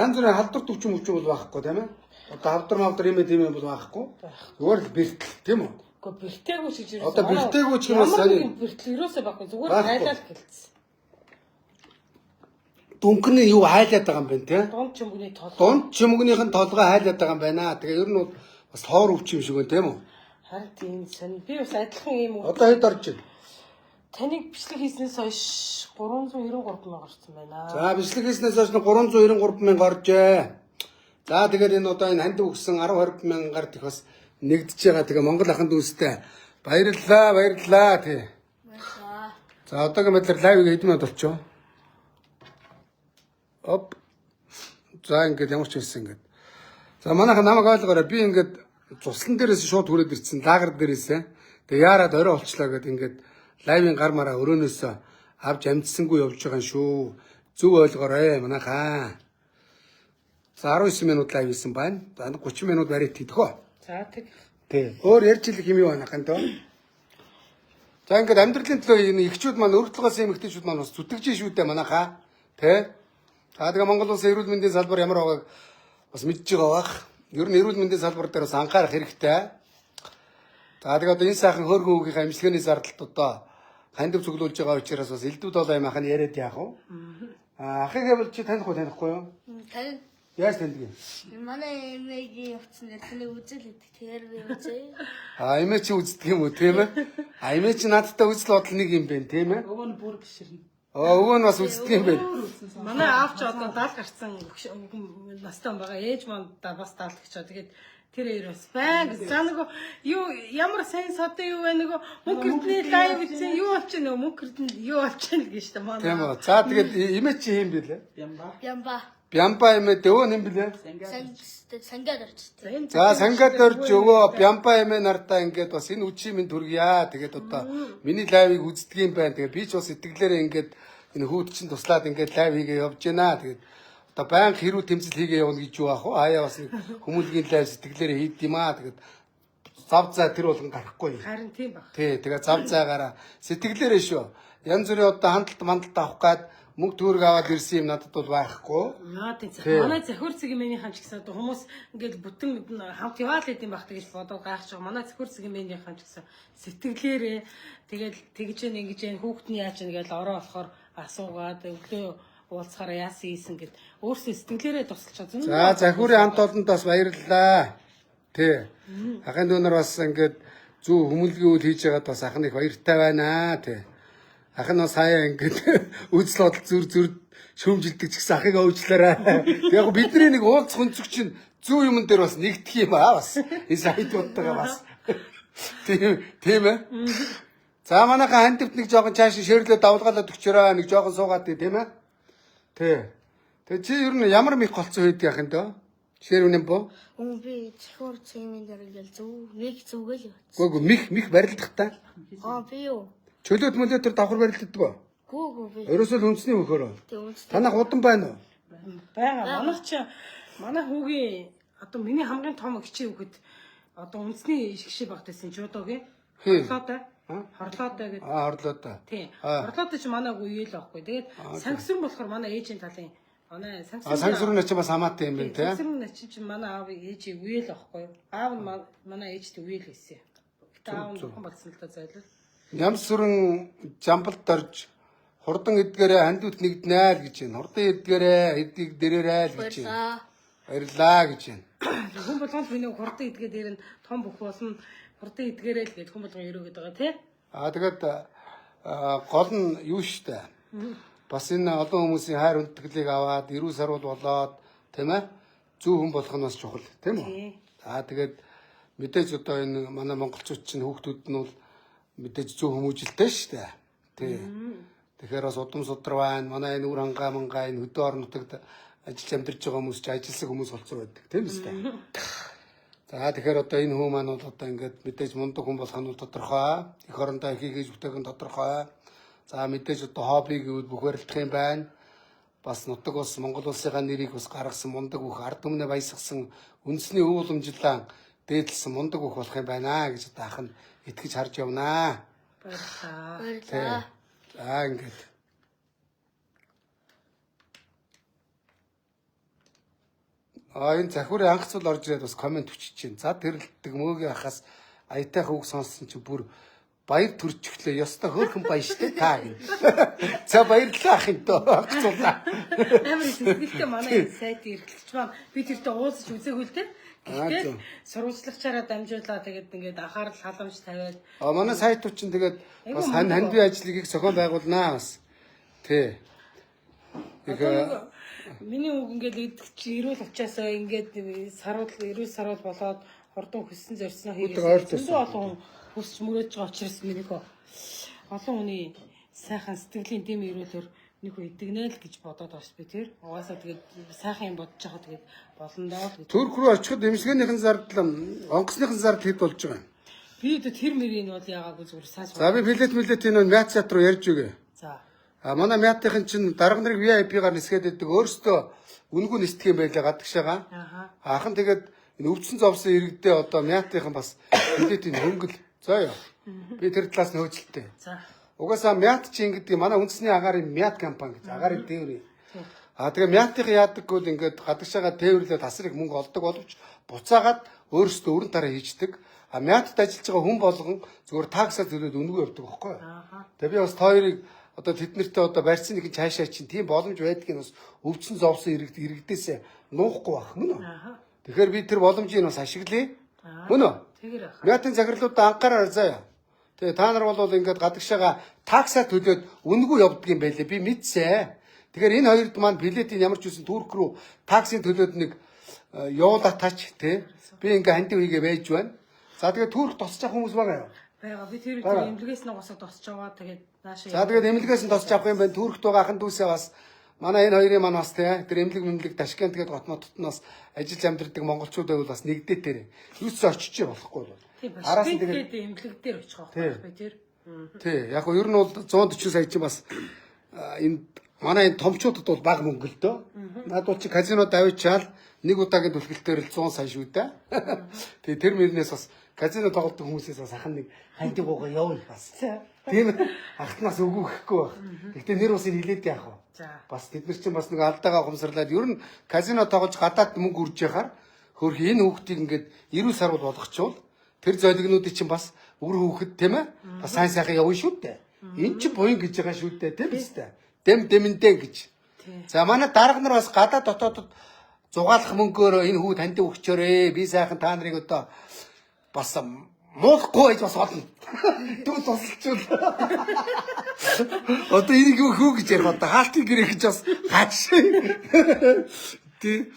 Янз бүрийн халдвар төвчм бол байхгүй тийм ээ. Одоо хавдар юм бол байхгүй. Зүгээр л бэртэл тийм үү? Гэхдээ бэртээгүй ч гэж юу. Одоо бэртээгүй ч юм уу сайн. Бэртэл юусоо байхгүй. Зүгээр хайлаад гэлцсэн. Дүнхний юу хайлаад байгаа юм бэ тийм? Дунд чимгний тол. Дунд чимгнийхэн толгой хайлаад байгаа юм байна. Тэгээ ер нь бол бас хоор өвч юм шиг байна тийм үү? Харин тийм сонь. Би бас адилхан юм уу? Одоо хэд орж байна? Таныг бичлэг хийснээс хойш 393 мянга орсон байна. За бичлэг хийснээс хойш 393 мянга оржээ. За тэгээд энэ одоо энэ ханд өгсөн 10 20 мянгаар их бас нэгдэж байгаа. Тэгээ Монгол ахын дүүстэй баярлалаа тий. За одоогийн байдлаар лайвыг хэдэн минут болчихоо? Оп. За ингээд ямар ч хэлсэн ингээд. За манайха намайг ойлгоорой. Би ингээд цуслан дээрээс шууд хүрээд ирсэн лагер дээрээсээ. Тэгээ яарад орой олчлаа гэд ингээд лайвын гар мараа өрөөнөөс авч амжсангүй явж байгаа юм шүү. Зөв ойлгоорой манайхаа. За 19 минут лайв хийсэн байна. За 30 минут барит хийдэгөө. За тэг. Тий. Өөр ярьж хэлэх юм юу анахын тоо. За ингээд амьдралын төлөө энэ ихчүүд маань өргөдлөгөөс эмэгтэйчүүд маань бас зүтгэж шүү дээ манайхаа. Тий. За тэгээ Монгол улсын эрүүл мэндийн салбар ямар байгааг бас мэдж байгаа бах. Ер нь эрүүл мэндийн салбар дээр бас анхаарах хэрэгтэй. За тэгээ одоо энэ сайхан хөөрхөн хүүгийнхээ эмчилгээний зардалт одоо хандив цуглуулж байгаа учраас бас элдвүүд болоо юм ахын яриад яах вэ? Ахыгаа бол чи танихгүй юу? Тань. Яаж таньдаг юм? Манай эмээгийн явцсан дээр таны үзэл өгдөг. Тэр үзээ. Эмээ чи үздэг юм уу тийм ээ? Эмээ чи надтай үзэл бодол нэг юм байна тийм ээ? Өгөө нь бүр гişirнэ. Өвөө нь бас үздэг юм байна. Манай аав ч одоо 70 гарсан настай байгаа. Ээж маань бас 70 гэж. Тэгээд тэр хоёроос байг. За нөгөө юу ямар сайн содон юу вэ нөгөө мөнгөрдний лайв хийсэн юу болчих нөгөө мөнгөрдөнд юу болчих гэж штэ манай. Тийм үү. За тэгээд эмээ чи юм бэлээ? Ямба. Бямба эмээ дэвөө юм бэлээ? Сангаад орчтой. За сангад орж өгөө бямба эмээ нартаа ингээд бас энэ үчи минь төргийа. Тэгээд одоо миний лайвыг үздэг юм байна. Тэгээд би ч бас итгэлээрээ ингээд энэ хүүд чинь туслаад ингээд лайв хийгээ явж байна. Тэгээд одоо баян хэрүү тэмцэл хийгээ явна гэж юу аах вэ? Аяа бас нэг хүмүүлгийн лайв сэтгэлээрээ хийд юм аа. Тэгээд зав зай тэр болгон гарахгүй. Харин тийм баг. Тий, тэгээ зав зайгаараа сэтгэлээрээ шүү. Янз бүрийн одоо хандлт мандалт авах гад мөнгө төгрөг аваад ирсэн юм надад бол байхгүй. Наа тийм. Манай захир цэгийн ч гэсэн одоо хүмүүс ингээд бүтэн хамт яваал гэдэм байх гэж бодоод гайхаж байгаа. Манай захир цэгийн ч гэсэн сэтгэлээрээ тэгэл тэгж ингэж хүүхдний яаж нэгээл ороо болохоор асуугаад өглөө уулзахаар яасан ийсэн гэд өөрсдөө сэтгэлээрээ тусалж байгаа. За захирын хамт олонд бас баярлалаа. Тий. Ахын дүүнэр бас ингээд зүү хүмүүлгийн үйл хийж байгаад бас ахын их баяртай байна. Тий. Ахын бас хаяа ингээд үзэл бодол зүр шүүмжилдэг ч гэсэн ахыг өвчлээрээ. Яг бидний нэг уулзах өнцөг чинь зүү юмн дээр бас нэгдэх юм аа бас. Энэ сайдуудтайгаа бас. Тийм ээ. За манайхаа хандивт нэг жоохон чааш ширлээ давлгаалаад өгчөрөө нэг жоохон суугаад тийм ээ. Тий. Тэгээ чи ер нь ямар мих голцсон үед яах юм дөө? Ширүүнэн бо? Би захир цэгийн дээр ингээл нэг зүгэл явц. Гүг мих барилдах та. Би юу? Чөлөөт мөлөө төр давхар барилддаг ба. Гүү би. Ерөөсөө үндэсний хөхөрөө. Тийм үндэсний. Танах удан байна уу? Бага манай хүүгийн одоо миний хамгийн том хичээ хүүхэд одоо үндэсний шигшээ багтайсан жодогийн хорлоотой гэдэг. Хорлоотой. Тийм. Хорлоотой ч манай хүү ийл байхгүй. Тэгээд сангисрын болохоор манай ээжийн талын манай сангисрын ч бас хамаатай юм байна тий. Сангисрын чинь манай аав ээж үеэл байхгүй. Аав нь манай ээжтэй үеэл байсан. Гэтэ аав нь бурхан багсан л та зайлал. Нямс сүрэн жамбалт орж хурдан эдгээрээ хандивт нэгднэ л гэж байна. Хурдан эдгээрээ эдийг дэрээрээ л гэж байна. Баярлаа гэж байна. Хүн болгонд миний хурдан эдгээ дээр нь том бүх болно. Хурдан эдгээрээ л гэж хүн болгон өрөөгд байгаа тий. Тэгээд гол нь юу штэ. Бас энэ олон хүмүүсийн хайр хүндэтгэлийг аваад эрүү сарвал болоод тийм ээ зүү хүн болох нь бас чухал тийм үү. Тэгээд мэдээж одоо энэ манай монголчууд чинь хүүхдүүд нь бол мэдээж зүү хүмүүжилтэй шүү дээ. Тий. Тэгэхээр бас удам судар байна. Манай энэ үр хангаа мангаа энэ хөдөө орон нутагт ажиллаж амьдарч байгаа хүмүүс ч ажилсан хүмүүс болцоо байдаг. Тийм үү? За тэгэхээр одоо энэ хүмүүс маань бол одоо ингээд мэдээж мундаг хүн болох нь тодорхой. Эх орондоо хийгээж бүтээх нь тодорхой. За мэдээж одоо хобби гэвэл бүх барилдах юм байна. Бас нутаг ус Монгол улсынхаа нэрийг бас гаргасан мундаг бүх ард түмнээ баясгасан үндэсний өв уламжлалаа дээдлсэн мундаг бүх болох юм байна гэж одоо ах нь итгэж харж явнаа. Баярлалаа. За ингээд. Энэ захирын анхцул орж ирээд бас комент өчөж чинь. За тэрэлдэг мөөгийн ахаас аятайх үг сонссон чинь бүр баяр төрчихлөө. Ёстой хөөрхөн баяр штэ та гин. За баярлалаа ах юм дөө. Анхцуулаа. Амар сэтгэлтэй манай сайд эрхлэгч маань би тэртээ уулзаж үзээгүй л дээ. Гэхдээ сурвалжлагчаараа дамжуулаад тэгээд ингээд анхаарал халамж тавиад манай сайтууд чинь тэгээд бас хань бие ажлыг зохион байгуулнаа бас. Тий. Миний үг ингээд идэгч эрүүл учраас ингээд эрүүл сарвал болоод хурдан хөссөн зорьсноо хийгээд олон хүсч мөрөөж байгаа учраас миний олон хүний сайхан сэтгэлийн дэм эрүүлэр нэг хөө идэгнэ л гэж бодоод бас би тэр угаасаа тэгээд сайхан юм бодож байгаа тэгээд болно даа л гэж. Турк руу очиход эмчгэнийхэн зардал онгоцныхэн зардал хэд болж байгаа юм? Би тэр мөрийг бол яагаагүй зүгээр сайн. За би билет энэ мяц чат руу ярьж өгье. За. Манай мятын чинь дарга нарыг VIP-гаар нисгээд идэг өөрөөсөө үнгүй нисдэг юм байлаа гадагшаага. Аахан тэгээд энэ өвдсөн зовсон иргэдээ одоо мятын бас билетийн хөнгөл зөө. Би тэр талаас нь хөөцөлтэй. За. Угаасаа мят чинь гэдэг манай үндэсний агаарын мят компани гэж агаарын тээврийн. Тэгээ мятын яадаггүй л ингээд гадагшаага тээвэрлээд тасрыг мөнгө олдог боловч буцаагаад өөрөөсөө өрн тараа хийждэг. Мятад ажиллаж байгаа хүн болгон зүгээр таксаа төлөөд үнгүй явдаг байхгүй юу? Тэгээ би бас тойрыг одоо тэднэртээ одоо барьсан нэг цаашаа чинь тийм боломж байдгийг бас өвдсөн зовсон иргэдээсээ нуухгүй байх мөн үү? Тэгэхээр би тэр боломжийг бас ашиглая. Мөн үү? Тэгэр ах. Мятын захирлуудаа анхаараар заяа. Тэгээ та нар бол ингээд гадагшаага таксаа төлөөд үнгүй явдаг юм байлээ. Би мэдсэ. Тэгэхээр энэ хоёрд маань билетийн ямар ч үсэн Турк руу таксийн төлөөд нэг явуулаа тач тий. Би ингээ хандив хийгээ байж байна. За тэгээ Турк тосч авах хүмүүс байгаа юу? Бага би тэр эмнэлгээс нь госоо тосч аваа тэгээд наашаа. За тэгээд эмнэлгээс нь тосч авах юм байна. Туркт байгаа ахын дүүсээ бас манай энэ хоёрын маань бас тий тэр эмнэлэг Ташкент тэгээд Готмоттоноос ажиллаж амьдардаг монголчууд байвал бас нэгдээ тэрэ. Юуц очиж болохгүй бол. Араас нь тэгээд эмнэлэг дээр очих واخ би тэр. Тий яг нь ер нь бол 140 сая чинь бас энэ манай энэ томчуудад бол бага мөнгө л дөө. Наад бол чи казинод авчаал нэг удаагийн түлхэлтээр л 100 сая шүү дээ. Тэгээ тэр мөрнээс бас казино тоглодог хүмүүсээс бас ахын нэг хандиг гоо явна бас. Тийм ахтнаас өгөө гэхгүй баг. Гэхдээ нэр усыг хилээд яах вэ? За. Бас тэд нар чинь бас нэг алдаагаа ухамсарлаад ер нь казино тоглож гадаад мөнгө үрж яхаар хөрх энэ хүүхдийг ингээд 90 сар бол болгочвол тэр золигнуудыг чинь бас үр хүүхэд тийм ээ бас сайн сайхан явна шүү дээ. Энэ чинь буян гэж байгаа шүү дээ тийм биз дээ. Дэм дэмэндэ гэж. За манай дарга нар бас гадаад дотоодод зугаалах мөнгөөр энэ хүү танд өгчөөрэй. Би сайхан та нарыг одоо бас муулахгүй гэж бас олно. Тэгвэл тусалчвал. Одоо энийг хүү гэж ярих одоо хаалтын гэрээ гэж бас гаж. Тий.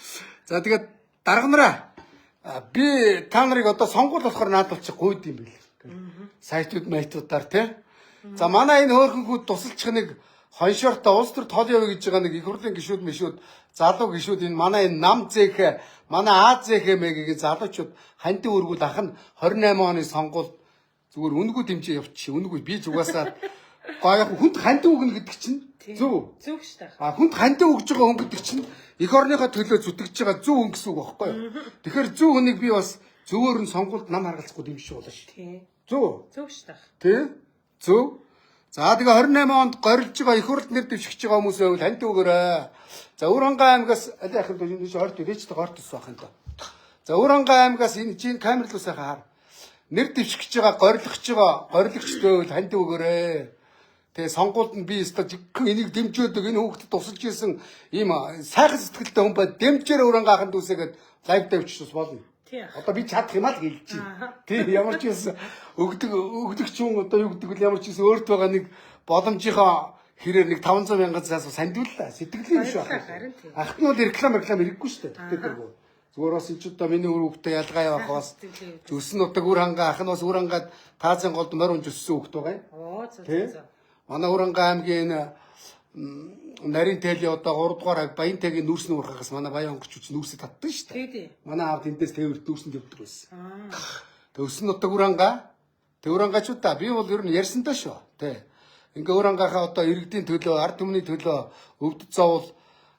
За тэгээд дарга нараа би та нарыг одоо сонгуул болохоор наадвалчих гойд юм бэл. Сайтууд майтуудаар тий. За манай энэ хөөрхөнгүүд тусалчих нэг хоншортой улс төр тол явъя гэж байгаа нэг их хурлын гишүүд мишүүд залуу гишүүд энэ манай энэ нам зээх манай АЗХ-ийн залуучууд хандив өргүүл ах нь 28 оны сонгуул зүгээр үнгүй дэмжээ явчих. Үнгүй би зүгасаа гоё хүнд хандив өгнө гэдэг чинь зөв. Зөв шүү дээ. Хүнд хандив өгж байгаа хүн гэдэг чинь эх орныхоо төлөө зүтгэж байгаа зөв хүн гэсэн үг байхгүй юу? Тэгэхээр зөв хүнийг би бас зөвөр нь сонгуульд нам харгалзахгүй дэмжиж болно шүү. Тий. Зөв. Зөв шүү дээ. Тий? Зөв. За тэгээ 28 онд горилж байгаа их хурлд нэр дэвшигч байгаа хүмүүсээ бол ханд өгөөрэй. За Уурангай аймгаас аль яхад энэ орд ирээч горд тус байх юм да. За Уурангай аймгаас энэ чинь камерлуу сайхан хар. Нэр дэвшигч байгаа горилагчдөө бол ханд өгөөрэй. Тэгээ сонгуульд нь би өстө энийг дэмжөөдөг энэ хүүхдэд тусалж исэн ийм сайхан сэтгэлтэй хүн бай дэмжээр Уурангай ханд үсэгээд лайв тавьчихс болно. Одоо би чадах юм аа л хэлж чинь. Тий ямар ч юм өгдөгч хүн одоо юу гэдэг вэ ямар ч юм өөрт байгаа нэг боломжийнхоо хэрээр нэг 500 мянган сандууллаа сэтгэлийн юм шүү байна. Ахт нь бол реклам хэрэггүй шүү дээ. Зүгээр бас энэ ч одоо миний өр хүүхдээ ялгаа явах бас зүсэн удаг үр хангаа ах нь бас үр хангаад таазын голд морь унж өссөн хүүхд байгаа юм. Оо зөв. Манай Уурангай аймгийн нарийн тээлийн одоо 3 дугаар Баянтайгийн нүүрсний урхагаас манай Баян онгоч нүүрсэд татдаг шүү дээ. Тий. Манай аав тэндээс тээвэрт нүүрсэнд явдаг байсан. Төсөн нутаг Уурангай. Уурангайчуудаа би бол ер нь ярьсантай шүү. Тэ. Ингээ Уурангайхаа одоо иргэдийн төлөө, ард түмний төлөө өвдөд зовол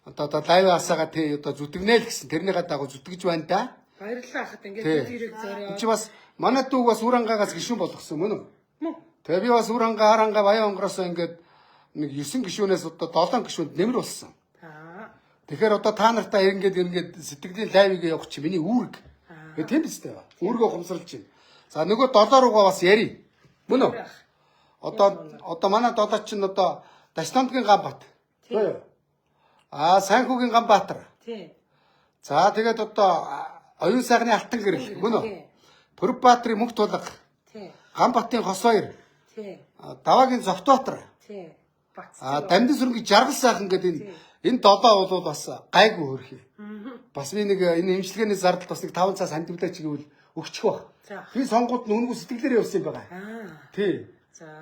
одоо лайв асаага тий одоо зүтгэнэ л гэсэн тэрнийхээ дагуу зүтгэж байна да. Баярлалаа хахад ингээд тэрийг зорио. Чи бас манай дүүг бас Уурангайгаас гишүүн болгосон мөн үү? Тэгээ би бас Уурангай, Харанга, Баян онгороос ингээд нэг 9 гишүүнээс одоо 7 гишүүнд нэмэр болсон. Тэгэхээр одоо та нартаа ингээд сэтгэлийн лайвыг явах чи миний үүрэг. Тэгээ тийм биз дээ. Үүргөө хумсарлж байна. За нөгөө 7 руугаа бас яри. Мөн үү? Одоо манай 7 чинь одоо Дашнамдгийн Ганбат. Тий. Сайнхүүгийн Ганбаатар. Тий. За тэгээд одоо оюун сайхны Алтан гэрэл. Мөн үү? Пүрбаатарын Мөнх тулга. Тий. Ганбатын Хосбаяр. Тий. Даваагийн Зовтбаатар. Тий. Дамдын сүргийн Жаргал сайхан гэдэг энэ 7 бол бас гайгүй хөрхий. Бас би нэг энэ имчилгээний зардал бас нэг 5 цаас хандивлаач гэвэл өгчих баг. Би сонгуульд нүнгүү сэтгэлээр явсан юм байгаа. Тий.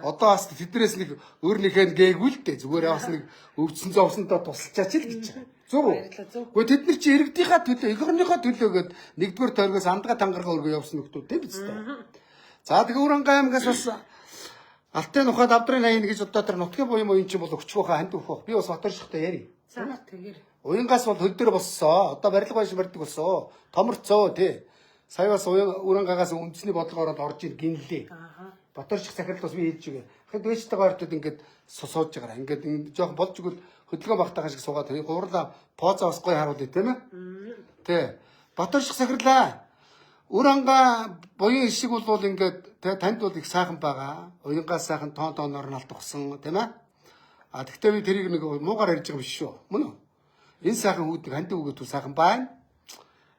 Одоо бас тэднээс нэг өөрнийхөө гээгүй л дээ. Зүгээр бас нэг өвдсөн зовсондоо тусалчаач л гэж байгаа. Зөв үү? Гэхдээ тэд нар чи иргэдийнхаа төлөө, эх орныхоо төлөө гээд нэгдүгээр тойргоос андгаа тангаргаа өргөө явсан нөхдөө тийм биз дээ. За тэгээ Уурангай аймгаас бас Алтай нухад авдрын аян гэж одоо тэр нутгийн буян моён чинь бол өчгөөхөө ханд өгөх. Би бас Батөршихтай яри. За тэгэр. Уянгаас бол хөл дээр боссоо. Одоо барилга байш барьдаг болсон. Томорцоо тий. Сая бас Уурангайгаас үндэсний бодлогоор орж ийн гинлээ. Батөрших захирал бас би хэлж өгье. Хэд вэжтэйгээ ортод ингээд сууж байгаа. Ингээд жоохон болж игэл хөдөлгөөн багтаах шиг суугаад гурлаа пооза бас гоё харуулъя тийм ээ. Тий. Батөрших захирлаа. Уурангай буян ишиг бол ингээд танд бол их сайхан байгаа. Уянгаас сайхан тооноор нь алдсан тийм ээ. Тэгтээ би тэрийг нэг муугаар ярьж байгаа биш шүү. Мөн үү? Энэ сайхан хүүдийг хандив өгөөд сайхан байна.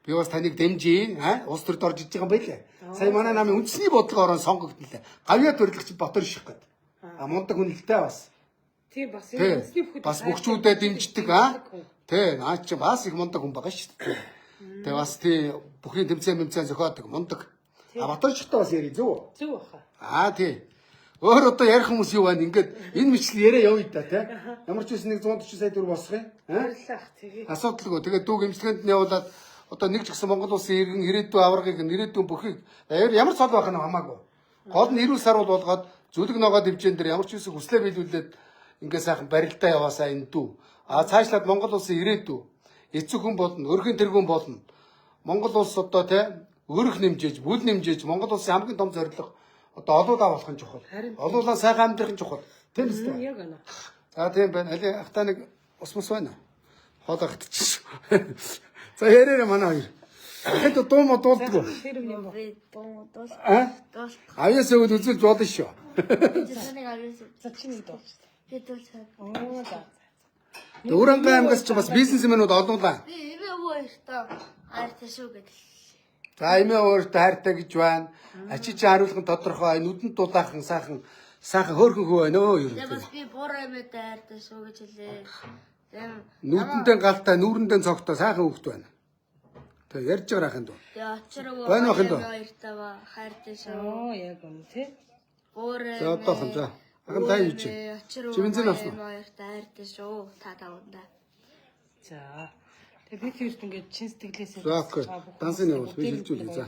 Би бас таныг дэмжиж, улс төрд орж иж байгаа юм байлээ. Сая манай намын үндэсний бодлогоор сонгогдсон. Гавьяа төрөлгч Батөрших гэдэг. Мундаг хүн л дээ бас. Тийм бас энэ үндэсний бүхэл бас бүгчүүдэд дэмждэг Тий, наа чи бас их мундаг хүн байгаа шүү дээ. Тэгээ бас тий бүхний тэмцээн зохиодог мундаг. Батөршихтай бас яри зөв. Зөв баха. Тий. Өөр одоо ярих хүмүүс юу байна? Ингээд энэ мэтлэл яриа явъя да тий. Ямар ч үс нэг 140 сая төгрөг босгоё. Баярлалаа. Тэгээ. Асуудалгүй. Тэгээ дүүг эмчилгээнд нь явуулаад одоо нэг ч гэсэн Монгол улсын иргэн ирээдүйн аваргыг ирээдүйн бүхийг ямар цол байх нь хамаагүй. Гол нь 90 сар болгоод зүлэг ногоо дэмжээн дээр ямар ч үс хүслээ биелүүлээд ингээд сайхан барилдаа яваасаа энэ дүү. Цаашлаад Монгол улсын ирээдүй эцэг хүн болно, өргөн тэргүүн болно. Монгол улс одоо тий өрх нэмжээж, бүл нэмжээж Монгол улсын хамгийн том зорилго одоо олуулаа болох нь чухал. Олуулаа сайхан амьдрах нь чухал. Тийм үстэй. Яг байна. За тийм байна. Али ахта нэг ус мус байна. Хоолоо гатчих. За ярээрээ манай хоёр. Хэд дуу мо дуулдгүй. Тэр юм уу? Би дуу дуус. Дуус. Авьяас өгд үзүүлж болно шүү. Тэнийг авьяас. За чиний дуулж. Би дуусаад. Оо за. Өврангай аймгаас ч бас бизнесмэнүүд олуулаа. Би өөртөө хайртай шүү гэдэг. За эмээ өөртөө хайртай гэж байна. Ачиж хариулгын тодорхой, нүдэнд дулаахан сайхан хөөрхөн хөө байна өө юу. Тэгээ бас би буруу юмтай хайртай шүү гэж хэлээ. Тэгээ Нүдэндээ галтай, нүүрэндээ цогтой сайхан хөвгт байна. Тэгээ ярьж байгаа ахын дөө. тэгээ очроо Байна уу, хиндүү? хоёртай ба хайртай шүү. Оо яг үнэ тий. Өөрөө За одоохон за. Ахын таа юу чи? Чимэнзэн авсан уу? Хоёртай хайртай шүү. Та таванда. За. Тэгээ би тэрт ингээд чин сэтгэлээсээ За, окей. Дансын явуул, би хэлжүүлье, за.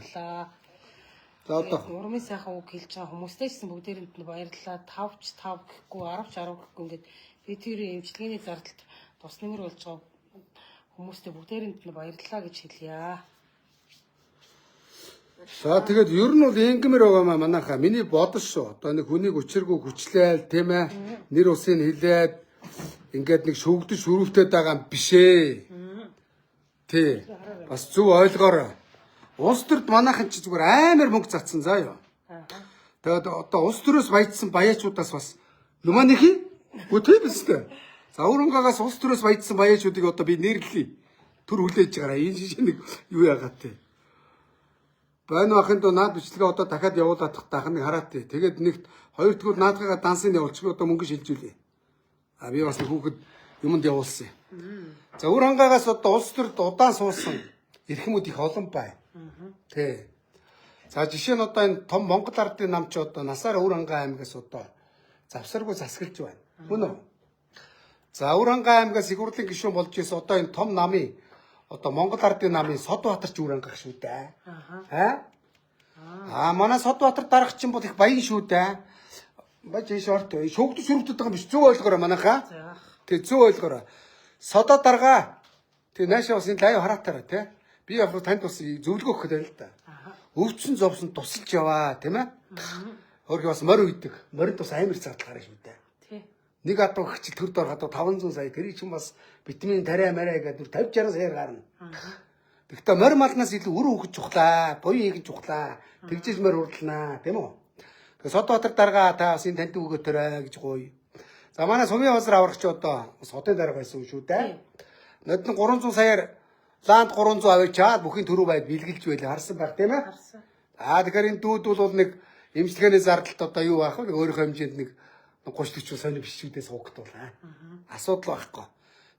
За одоо. Урмын сайхан үг хэлж байгаа хүмүүстэй ч гэсэн бүгдээрэнд нь баярлалаа. 5-5 гэхгүй 10-10 гэхгүй ингээд би тэр эмчилгээний зардалд тус нэмэр болж байгаа хүмүүстэй бүгдээрэнд нь баярлалаа гэж хэлье. За тэгээд ер нь бол ингэмэр байгаа манайхаа миний бодол шүү. Одоо нэг хүнийг өчиргүй хүчлээл тийм ээ. Нэр усыг хилээд ингээд нэг шөвгдөж шөрөвтөд байгаа юм биш ээ. Тий. Бас зөв ойлгоорой. Улс төрд манайхан ч зүгээр амар мөнгө цацсан заа юу. Тэгээд одоо улс төрөөс баяжсан баяачуудаас бас юманихи үгүй биз дээ. За Өврангаагаас улс төрөөс баяжсан баяачуудыг одоо би нэрлэе. Төр хүлээж байгаараа энэ шиг нэг юу яагаад те. Байна ахын доо наад бичлэгээ одоо дахиад явуулаад тах нэг хараад тий. Тэгээд нэгт хоёр дахь наадгаагаа дансыг явуулчих одоо мөнгө шилжүүлээ. А би бас нэг хүүхэд юмд явуулсан. За Өврангаагаас одоо улс төрд удаан суусан эрхмүүд их олон бай. Тий. За жишээ нь одоо энэ том Монгол ардын нам ч одоо насаар Өврангай аймгаас одоо завсаргүй засгалж байна. Мөн үү? За Өврангай аймгаас Сигурлын гишүүн болж ирсэн одоо энэ том намын одоо Монгол ардын намын Содбаатарч Өврангай шүү дээ. Манай Содбаатар дарах чинь бол их баян шүү дээ. Бач шорт шогд шүрвдэд байгаа юм биш зөв ойлгоорой манайхаа. Тэг зөв ойлгоорой. Содо дарга. Тэг наашаа бас энэ лайв хараатаараа тий. Би яг танд бас зөвлөгөө өгөх гэдэг л да. Өвчсөн зовсон тусалж яваа тийм ээ. Өөрхий бас морь үйдэг. Морьд бас амар зардлахаар шүү дээ. Тий. Нэг адуу хчил төр дор гадаа 500 сая тэр чинь бас витамин тариа мараа гэдэг 50 60 саяар гарна. Тэгтээ морь малнаас илүү өр хөгж чухлаа, буян хийгэж чухлаа. Тэгжиж морь урлнаа, тийм үү? Тэгээ Содбаатар дарга та бас энэ танд өгөө төрөө гэж гоё. За манай сумын базар аврагч одоо содын дарга байсан шүү дээ. Нодны 300 саяар ланд 300 авчаад бүхний төрөө байд бэлгэлж байлаа харсан баг тийм ээ? Харсан. Тэгэхээр энэ дүүд бол нэг эмчилгээний зардалт одоо юу байх вэ? Өөрийнхөө хэмжээнд нэг 30-40 сони биш шүү дээ суугтуул асуудал байхгүй.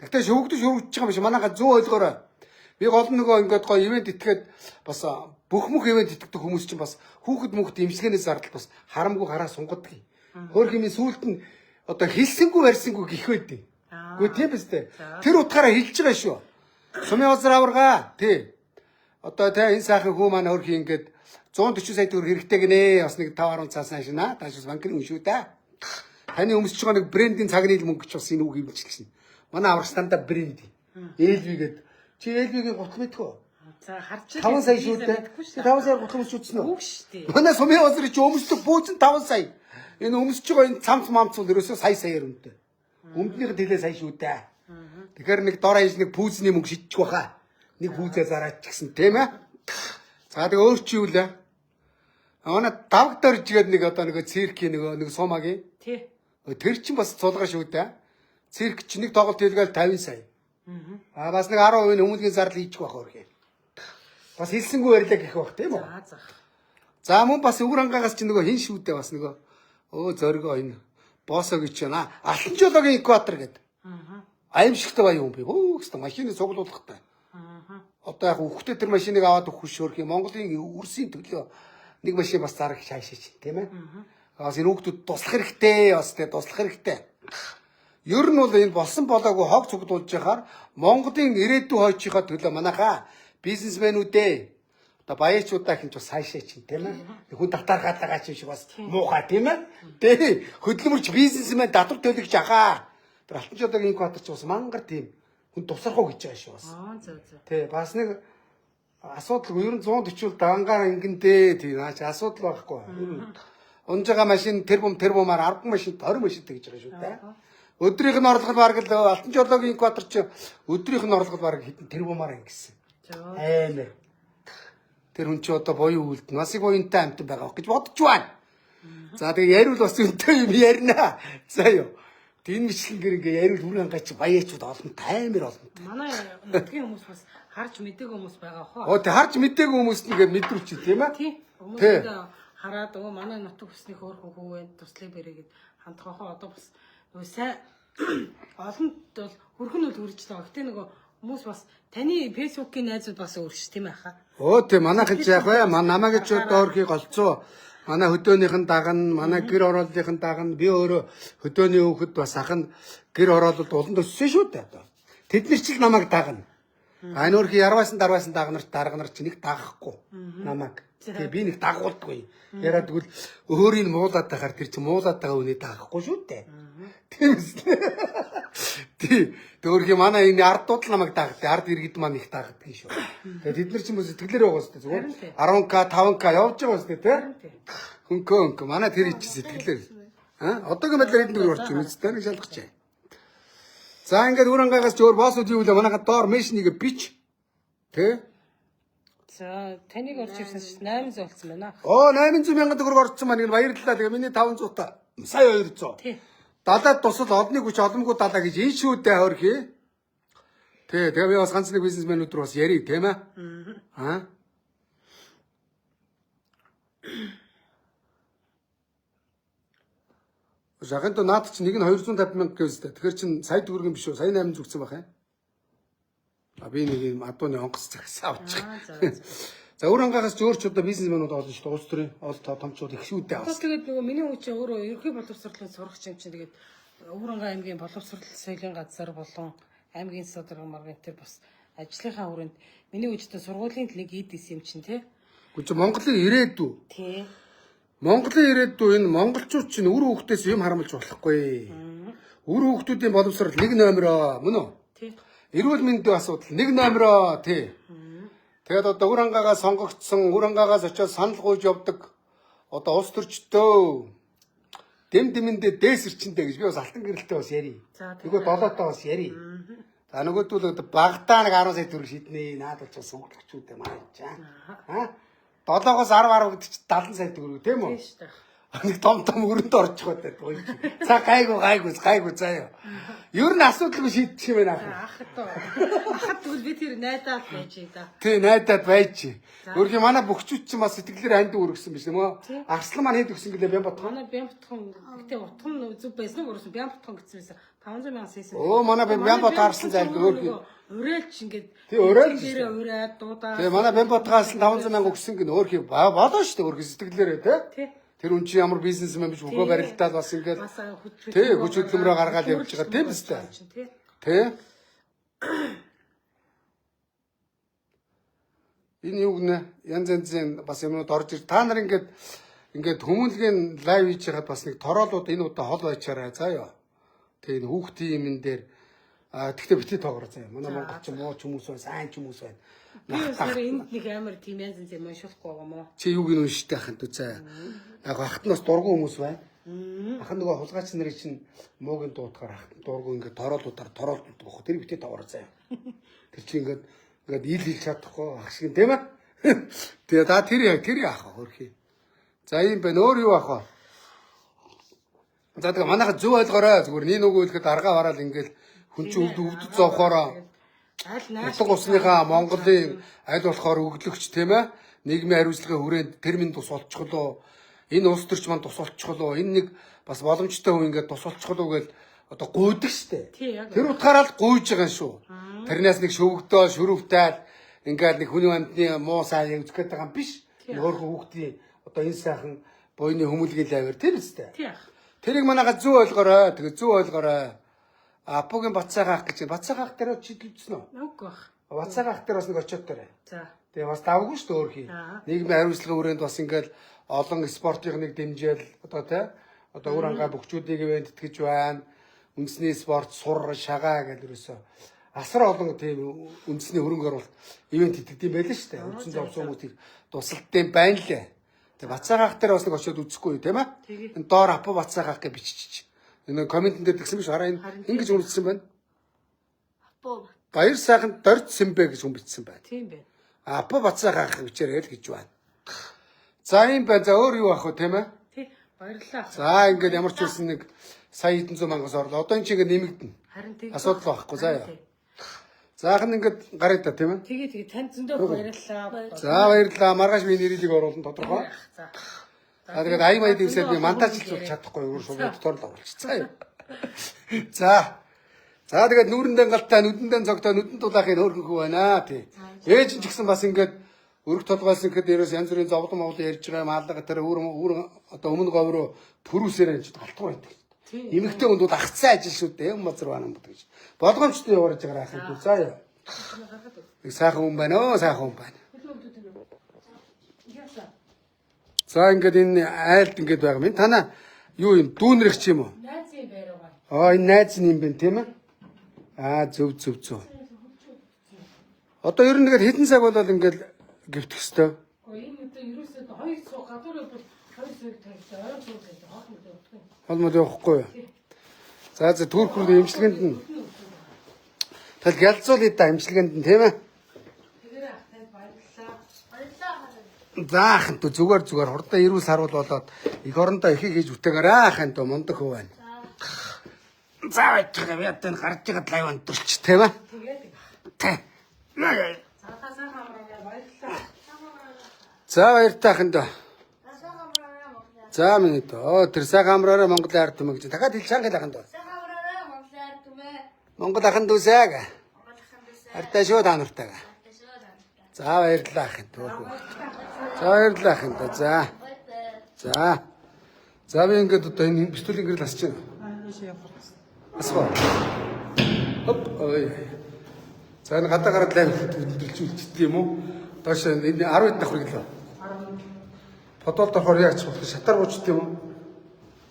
Тэгтээ шөвгдөж шөрвж байгаа юм шиг манайха зөв ойлгоорой. Би гол нөгөө ингээд гоё ивент итгээд бас бүх ивент итгэдэг хүмүүс чинь бас хүүхэд мөхд эмчилгээний зардалт бас харамгүй хараа сунгаддаг. Хөөх юм сүулт нь одоо хэлсэнгүй барьсангүй гих байдیں۔ Үгүй тийм биз дээ. Тэр утгаараа хэлж байгаа шүү. Сумын базар аварга тий. Одоо тэ энэ сайхан хүү маань хөрх ингээд 140 сая төгрөг хэрэгтэй гинэ. Бас нэг 5.10 цаас наашина. Таашс банкны үншүү дээ. Таны өмсөж байгаа нэг брендийн цагны мөнгө ч бас энэ үг хэмжилсэн. Манай аврагчтанда бренд. Элвигээд чи элвигийн гутал мэдхүү? За харж 5 сая шүү дээ. 5 сая гутал өмсөж үзсэн үү? Үг шүү дээ. Манай сумын базар чи өмсдөг бүүцэн 5 сая. Энэ өмсөж байгаа энэ цамц мамц бол ерөөсөө саяар үнэтэй. Өмднийх төлөө сая шүү дээ. Тэгэхээр нэг дор хаяж нэг пүүзний мөнгө шидчих واخа. Нэг пүүзээ зараач гисэн тийм ээ. За тэгээ өөр чи юу лээ? Манай давг дөрж гээд нэг одоо нэг циркийн нэг сумагийн. Тий. Тэр чинь бас цулгаа шүү дээ. Цирк чи нэг тоглолт хийлгээл 50 сая. Бас нэг 10% хүмүүнгийн зардал хийчих واخ өөрхий. Бас хэлсэнгүй барилаа гэх бах тийм үү? За. За мөн бас Өврангаагаас чи нөгөө хин шүү дээ бас нөгөө зөргөө энэ боосоо гэж байна. Алтан жолоогийн экватор гэдэг. Аимшигтай бай юм би. Өөхөстэй машины цуглуулгатай. Одоо яг хүүхдээ тэр машиныг аваад өгөх шөөрх юм. Монголын үрсийн төлөө нэг машин бас зарах шаашаач тийм ээ. Бас энэ хүүхдүүд туслах хэрэгтэй, бас тэ туслах хэрэгтэй. Ер нь бол энэ болсон болоогүй хог цуглуулж яхаар Монголын ирээдүйн хойчийнхаа төлөө манайхаа бизнесмэнүүдээ одоо баячуудаа хинч бас сайшаа чинь тийм ээ. Хүн татар хатагаа чинь шиг бас муухай тийм ээ. Тэ хөдөлмөрч бизнесмен татвар төлөгч ахаа. Тэр алтан жолоогийн экватор ч бас мангар тийм хүн тусрах уу гэж байгаа шүү бас. За. Тэ бас нэг асуудал ер нь 140 дангаар ингэнтэй тийм наач асуудал байхгүй. Ер нь унжгаа машин тэрбумаар 10 машин 20 машин тэгж байгаа шүү дээ. Өдрийнх нь орлого бараг л Алтан жолоогийн экватор чи өдрийнх нь орлого бараг хэдэн тэрбумаар ингэсэн. Амар. Тэр хүн чи одоо буюу үлд насыг буянтай амт байгаа гэж бодож байна. За тэгээ яриул бас үнтэй юм ярина. За юу. Тийм бичлэн гэр ингээ яриул хүрэн гач баяачуд олон таймер олон. Манай нутгийн хүмүүс бас харж мэдээгүй хүмүүс байгаа хоо. Оо тэг харж мэдээгүй хүмүүст ингээ мэдрүүлч тийм ээ. Тийм. Хүмүүс хараад өө манай нутаг хүснийх өөрхөн хүүвэн туслах бэрээгээд хандах хоо одоо бас нөгөө сайн олонд бол хөрхөн үл хүрж байгаа. Гэтэ нөгөө хүмүүс бас таны фэйсбүүкийн найзууд бас өөрч тийм байхаа. Оо тэг манайхан ч яах вэ? Намайг ч одоо өөрхий голцоо. Манай хөдөөнийхэн дагна, манай гэр орооллынхэн дагна, би өөрөө хөдөөний хүүхэд бас ахын гэр ороололд уланд өссөн шүү дээ одоо. Тэд нар ч л намайг дагна. Энэ өөрхий ярваасан дарваасан дарганар ч нэг дагахгүй намайг. Тэгээ би нэг дагуулдаггүй. Яраад тэгвэл өөрийг муулаад тахаар тэр чи муулаад байгаа үний дагахгүй шүү дээ. Тийм үстэй. Тэг өөрхий манай энэ ардууд намайг дагдаг. Ард иргэд маань их дагдаг шүү. Тэгээ тэд нар ч юм уу сэтгэлээр байгаа шүү дээ зүгээр. 10к 5к явж байгаа шүү дээ тий. Хөнкөө манай тэр ич сэтгэлээр. Одоогийн байдлаар энд нэг орчих юм үстэй нэг шалгах. За ингээд үрангаагаас ч өөр боссууд юу вэ? Манайха доор мешнийг бич. Тэ? За таныг орж ирсэн чинь 800 болсон байна. Оо 800 мянган төгрөг орцсон маань баярлалаа. Тэгээ миний 500 та сая 200. Тий. Далаад тусал одны хүч олонгүй далаа гэж энэ шүү дээ хөрхий. Тэ тэгээ би бас ганц нэг бизнесмен өдөр бас ярий тийм ээ. Аа. Жаханто наад чи нэг нь 250 мянга гэвстэй. Тэгэхээр чин сая төгрөг юм биш үү? Сая 800 өгсөн байх юм. Би нэг юм адууны онгоц цагсаа авчих. За өөр ангаагаас ч өөр ч одоо бизнесмэнүүд олно шүү дээ. Улс төрийн ол томчууд их шүүдээ авсан. Тэгээд нөгөө миний хүн чинь өөрөө ерөнхий боловсролын сурагч юм чинь тэгээд Өвөрангай аймгийн боловсрол соёлын газар болон аймгийн садарга марган тэр бас ажлынхаа хүрээнд миний үжтэй сургуулийн нэг ийдэс юм чинь тий. Үгүй Монголын ирээдүй. Тий. Монголын ирээдүй энэ монголчууд чинь үр хөвгтөөс юм харамлж болохгүй. Үр хөвгтүүдийн боловсрол 1 номероо мөн үү? Тий. Эрүүл мэндийн асуудал 1 номероо тий. Тэгээд одоо Өвөрангаагаас сонгогдсон Өвөрангаагаас очиод санал гуйж явдаг одоо улс төрчдөө дэм дэмэндээ дээсэрчэндээ гэж би бас алтан гэрэлтэй бас ярий. Нөгөө долоотой бас ярий. За нөгөөдөл багтаа нэг 10 сая төгрөг шиднэ. Наад бол бас сонголгчүүдээ маань чаа. 7-оос 10 гэдэг чи 70 сая төгрөг тийм үү? Тийм шүү дээ. Нэг том өрөнд орчих байдаг гоё. За гайгүй заяа. Ер нь асуудалгүй шийдчих юм байна Ах тэгвэл би тэр найдаад байж да. Тий, найдаад байж. Өөрхий манай бөхчүүд чинь бас сэтгэлээр ханд өргөсөн биш юм уу? Арслан маань хэд өгсөн гэлээ бям ботхон. Манай бям ботхон гэтээ утхан зүг байсан уу гэсэн бям ботхон гэсэн байсан. 500 мянган сийсэн. Оо манай бям бот арслан зайлгүй өөрхий. Уриалч ингээд. Тий, уриалч. Дээрээ ураад дуудаа. Тий, манай бям ботгаас 500 мянга өгсөн гин өөрхий болоо шүү дээ өөрхий сэтгэлээрээ тий. Тэр хүн чи ямар бизнесмен биш өгөө барилдаад бас ингээд тий хүч хөдөлмөрөө гаргаад явж байгаа тийм үстэй. Тий. Энэ юу гэнэ янз янзын бас юмнууд орж ир. Та нар ингээд хүмүүнлэгийн лайв хийж хаад бас нэг тороолууд энэ удаа хол байчаарай заа ёо. Тэгээ энэ хүүхдийн юмн дээр тэгтээ битээ тоогоор заа. Манай монголч муу ч хүмүүс байна, сайн ч хүмүүс байна. Би сар энд нэг амар тийм янз янз юм уншуулахгүй байгаа мó. Чи юуг нь унштай хахын түү заа. Яг ахт нас дургу хүмүүс байна. Ахын нөгөө хулгайч нарын чинь муугийн дуутахаар ахт дургу ингээд тороолуудаар тороолдог бохоо. Тэр битээ тоогоор заа. Тэр чи ингээд ил хил чадахгүй ах шиг тийм ээ. Тэгээ та тэр яах вэ хөрхий. За юм байна өөр юу ах вэ? За тэгээ манайха зөв ойлгоорой зүгээр нэг нөгөөлөхөд аргаа бараал ингээд хүн чинь өвдөд зовхороо утга усныхаа Монголын аль болохоор өглөгч тийм ээ нийгмийн хариуцлагын хүрээнд термин тус олчихлоо энэ улс төрч маань тус олчихлоо энэ нэг бас боломжтой хүн ингээд тус олчихлоо гэж одоо гуйдаг штэ тэр утгаараа л гуйж байгаа шүү тэрнээс нэг шөвгдөө шүрвтайл ингээд нэг хүний амьтны муу сайн үзэх гээд байгаа юм биш өөрхөн хүүхдийн одоо энэ сайхан буйны хүмүүлгийн лавэр тийм үстэй тэрийг манайха зөв ойлгоорой тэгээ зөв ойлгоорой Апугийн бацаагаах гэж бацаагаах дээр чиглэлсэн үү? Үгүй бах. Бацаагаах дээр бас нэг очиод төрөө. За. Тэгээ бас давгүй шүү дээ өөрхий. Нийгмийн хариуцлагын хүрээнд бас ингээл олон спортын нэг дэмжээл одоо тий одоо өөр ангаа бөхчүүдийг ивент тэтгэж байна. Үндэсний спорт сур шагаа гэдэг ерөөсөө асар олон тийм үндэсний хөрөнгө оруулалт ивент итгэдэг юм байл шүү дээ. Үндсэн зовсон хүмүүсийг тусалдсан байна лээ. Тэгээ Бацаагах дээр бас нэг очиод үзэхгүй тийм ээ. Энэ доор Апу Бацаагах гэж бичиж. Энэ комментэн дээр тэгсэн биш хараа ингэж үнэлсэн байна. Апу Баяр сайхан дорд сэмбэ гэж хүн бичсэн байна. Тийм байна. Апу Бацаагах бичээрэй л гэж байна. За юм байна. За өөр юу ах вэ тийм ээ? Тий. Баярлалаа. За ингээд ямар ч үсэн нэг сая хэдэн зуун мянгаас орлоо. Одоо энэ чинь ингээд нэмэгдэнэ. Харин тий. Асуудал байхгүй заа яа. Заахан ингээд гарыг та тийм ээ? Тэгээ танд зөндөө баярлалаа. За баярлалаа. Маргааш би нэрийг оруулна тодорхой. За. За тэгээд ая маяд ивсээр би монтажлуулах чадахгүй өөр шууд дотор л оруулчихсан. За. За тэгээд нүүрэндээ галтаа нүдэндээ цогтоо нүдэн дулаахын хөөрхөнхөө байна тий. Ээж ч гэсэн бас ингээд өрг толгоос ихэд ерөөс янз бүрийн зовлон мовлон ярьж байгаа маалга тэр өөр одоо өмнө говьроо төрүүсээр энэ галтгуур байдаг. Имэгтэй хүнд бол агцсан ажил шүү дээ. Мазар байна юм гэж. Болгоомжтой яваарж байгаа ахыг заа яа. Нэг сайхан хүн байна оо сайхан хүн байна. За ингээд энэ айлд ингээд байгаа юм. Танаа юу юм дүүнэрх ч юм уу? Найзын байргаа. Энэ найз нь юм байна тийм ээ. Зөв. Одоо ер нь ингээд хэдэн цаг болоод ингээд гівтэх хэвээр. Энэ одоо ерөөсөө 2 цог гадуур бол 2 цог тавьсан. Орой цог гэдэг хоол мэдээ утгах. Холмод явахгүй юу? За түүрхүүр имчилгээнд нь тэгэл гялцуулъя да имчилгээнд нь тийм ээ. Тэгэхээр ах танд баярлалаа. баярлалаа. Заахын ту зүгээр хурдан ирүүл сарвал болоод их орондоо ихийг хийж үтээгээрээ ахын ту мундаг хөө байна. За байцгаа яд энэ гарч байгаа лайван төрч тийм ээ. Тэгээд Тэ. цаатасаа хамраа баярлалаа. За баяртайхан доо. Асаамраа Монгол. За минь доо тэр сайхан амраараа Монгол ард түмэг гэж дахиад хэл шангал ахын доо. Асаамраа Монгол ард түмээ. Монгол ахын дүүсэг. Монгол хандсан. Артай шүү та нартайгаа. За баярлалаа ахын доо. За баярлалаа ахын доо. За. За би ингээд одоо энэ битүүлийн гэрэл асч байна. Ийшээ явах. Асгаа. Хоп ой. За энэ гадаа гараад лайв өдөржүүлчихдэг юм уу? Доош энэ 10 хэд давхар гэлээ. 10. Фотол дорхоор яач болох шатар буучдаг юм уу?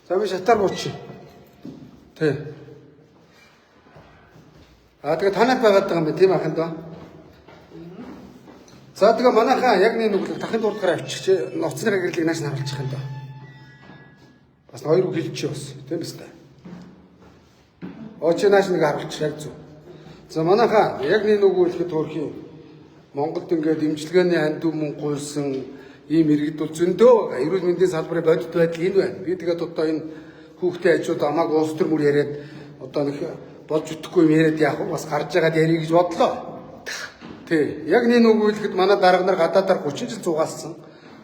За би шатар буучих. Тэ. Тэгээд танаад байгаад байгаа юм байна тийм ахын доо. За тэгээ манайхаа яг нэг дахин дурдгаар авчих ноцны гэрлийг нааш харуулчих юм доо. Бас хоёр үг хэлчих бас тийм биз дээ. Очинаас нэг харуулчих яг зү. За манайхаа яг нэг үгүй хэлэхэд төрхийн Монголд ингээд имчилгээний андуу мөн гуйсан ийм иргэд бол зөндөө байгаа. Эрүүл мэндийн салбарын бодит байдал энэ байна. Би тэгээд одоо энэ хүүхдээ хажууд амааг уус төр мөр яриад одоо нэг болж үтэхгүй юм яриад яах вэ? Бас гарч байгаад ярих гэж бодлоо. Тий. Яг нэг үгүй хэлэхэд манай дарга нар гадаадаар 30 жил зугаалсан.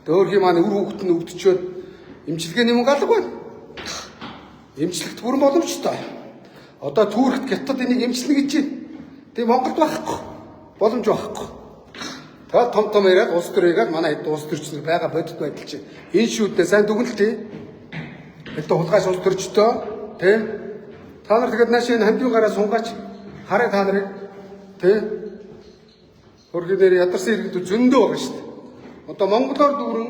Төөрхийн маань үр хүүхэд нь өвдчихэд имчилгээний мөнгө алга байна. Имчилэгт бүрэн боломжтой. Одоо түүрэгт гятад энийг имчилнэ гэж байна. Тэг Монголд байхгүй. Боломж байхгүй. Тэгээд том яриад улс төрийгээд манай хэд улс төрчнөр байгаа бодит байдал чинь энэ шүүдээ сайн дүгнэлтээ. Хэд хулгайш улс төрчтэй тий. Та нар тэгээд нааш энэ хамтын гараа сунгаач хараа та нарыг тий. Хөргөнөр ядарсан иргэд зөндөө байгаа шүү дээ. Одоо монголоор дүүрэн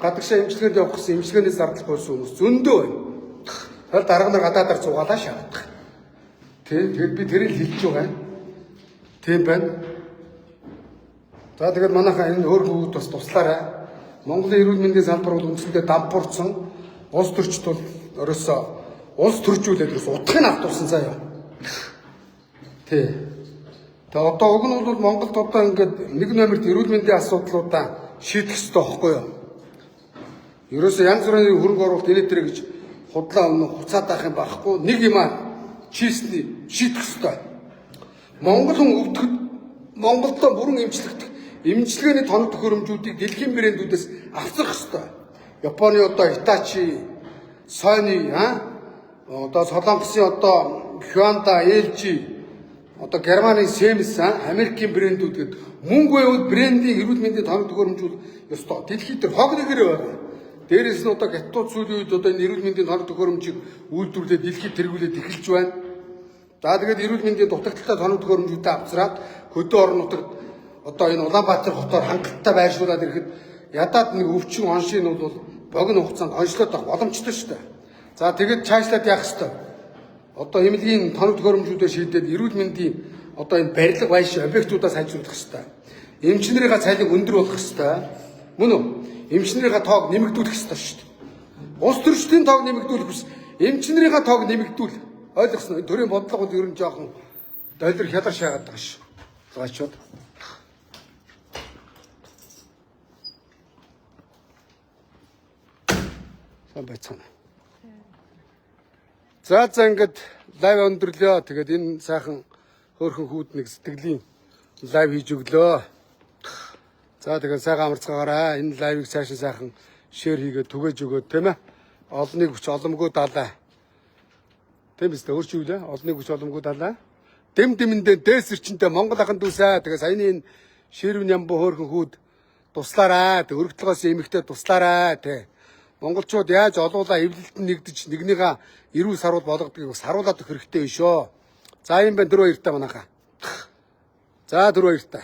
гадагшаа имчилгээнд явах гэсэн имчилгээний зардал болсон хүмүүс зөндөө байна. Тэгээд дарга нар гадаадаар цугаалаа шаардах. Тэгээд би тэрийг хэлж байгаа. Тийм байна. За тэгээд манайхаа энэ өөр бүгд бас туслаарай. Монголын эрүүл мэндийн салбар бол үндсэндээ дампуурсан. Улс төрчд бол оройсоо улс төржүүлээд ерөөс утгыг автуулсан заяа. Тий. Тэгээ одоо уг нь бол Монголд одоо ингээд нэг номерт эрүүл мэндийн асуудлуудаа шийдэх хэрэгтэй байхгүй юу? Ерөөсөө янз бүрийн хөрөнгө оруулалт инээтрэ гэж худлаа өмнө хуцаад байх юм байхгүй. Нэг юм аа чийсний шийдэх хэрэгтэй. Монгол хүн өвдөхөд Монголдо бүрэн эмчлэгдэх эмчилгээний тоног төхөөрөмжүүдийг дэлхийн брэндүүдээс авчрах хэрэгтэй. Японы одоо Hitachi, Sony одоо Солонгосын одоо Hyundai, LG одоо Германы Siemens Америкийн брэндүүд гээд мөнгө байвал брендийн эрүүл мэндийн тоног төхөөрөмжүүд ёстой. Дэлхийд тэр хог нэгэр байгаа. Дээрээс нь одоо гятууд сүүлийн үед одоо энэ эрүүл мэндийн тоног төхөөрөмжийг үйлдвэрлээд дэлхийд тэргүүлээд эхэлж байна. За тэгээд эрүүл мэндийн дутагдaltaй тоног төхөөрөмжүүдэд авчраад хөдөө орон нутагт одоо энэ Улаанбаатар хотоор хангалттай байршуулад ирэхэд ядаад нэг өвчин оншийн нь бол богино хугацаанд онцлоод авах боломжтой шүү дээ. За тэгээд цаашлаад яах ёстой? Одоо эмнэлгийн тоног төхөөрөмжүүдээ шийдээд эрүүл мэндийн одоо энэ барилга байш объектуудаа сайжруулах хэрэгтэй. Эмчнэрийн цалинг өндөр болгох хэрэгтэй. Мөн үү? Эмчнэрийн тоог нэмэгдүүлэх хэрэгтэй шүү дээ. Улс төрчдийн тоог нэмэгдүүлэх биш. Эмчнэрийн тоог нэмэгдүүл. Ойлгосноо? Төрийн бодлогод ер нь жоохон доллар хялар шаагаад байгаа шүү. Зоочод. Сан байцгаана. За ингээд лайв өндөрлөө. Тэгээд энэ сайхан хөөрхөн хүүд нэг сэтгэлийн лайв хийж өглөө. За тэгээд сайхан амарцгаагаараа энэ лайвыг цаашаа сайхан шеэр хийгээд түгээж өгөөд тийм ээ. Олныг хүч оломгүй далаа. Тийм биз дээ өөрчилөө. Олныг хүч оломгүй далаа. Дэм дэмэндээ дээс ирчэнтэй Монгол ахын дүүсээ. Тэгээд саяны энэ ширвэн ямбуу хөөрхөн хүүд туслаарай. Тэг өргөдлөгөөс эмэгтэй туслаарай тий. Монголчууд яаж олуулаа эвлэлтэнд нэгдэж нэгнийгээ эрүүл саруул болгодгийг саруулаад өгөх хэрэгтэй биш үү. За юм байна 4-2 та манайхаа. За 4-2 та.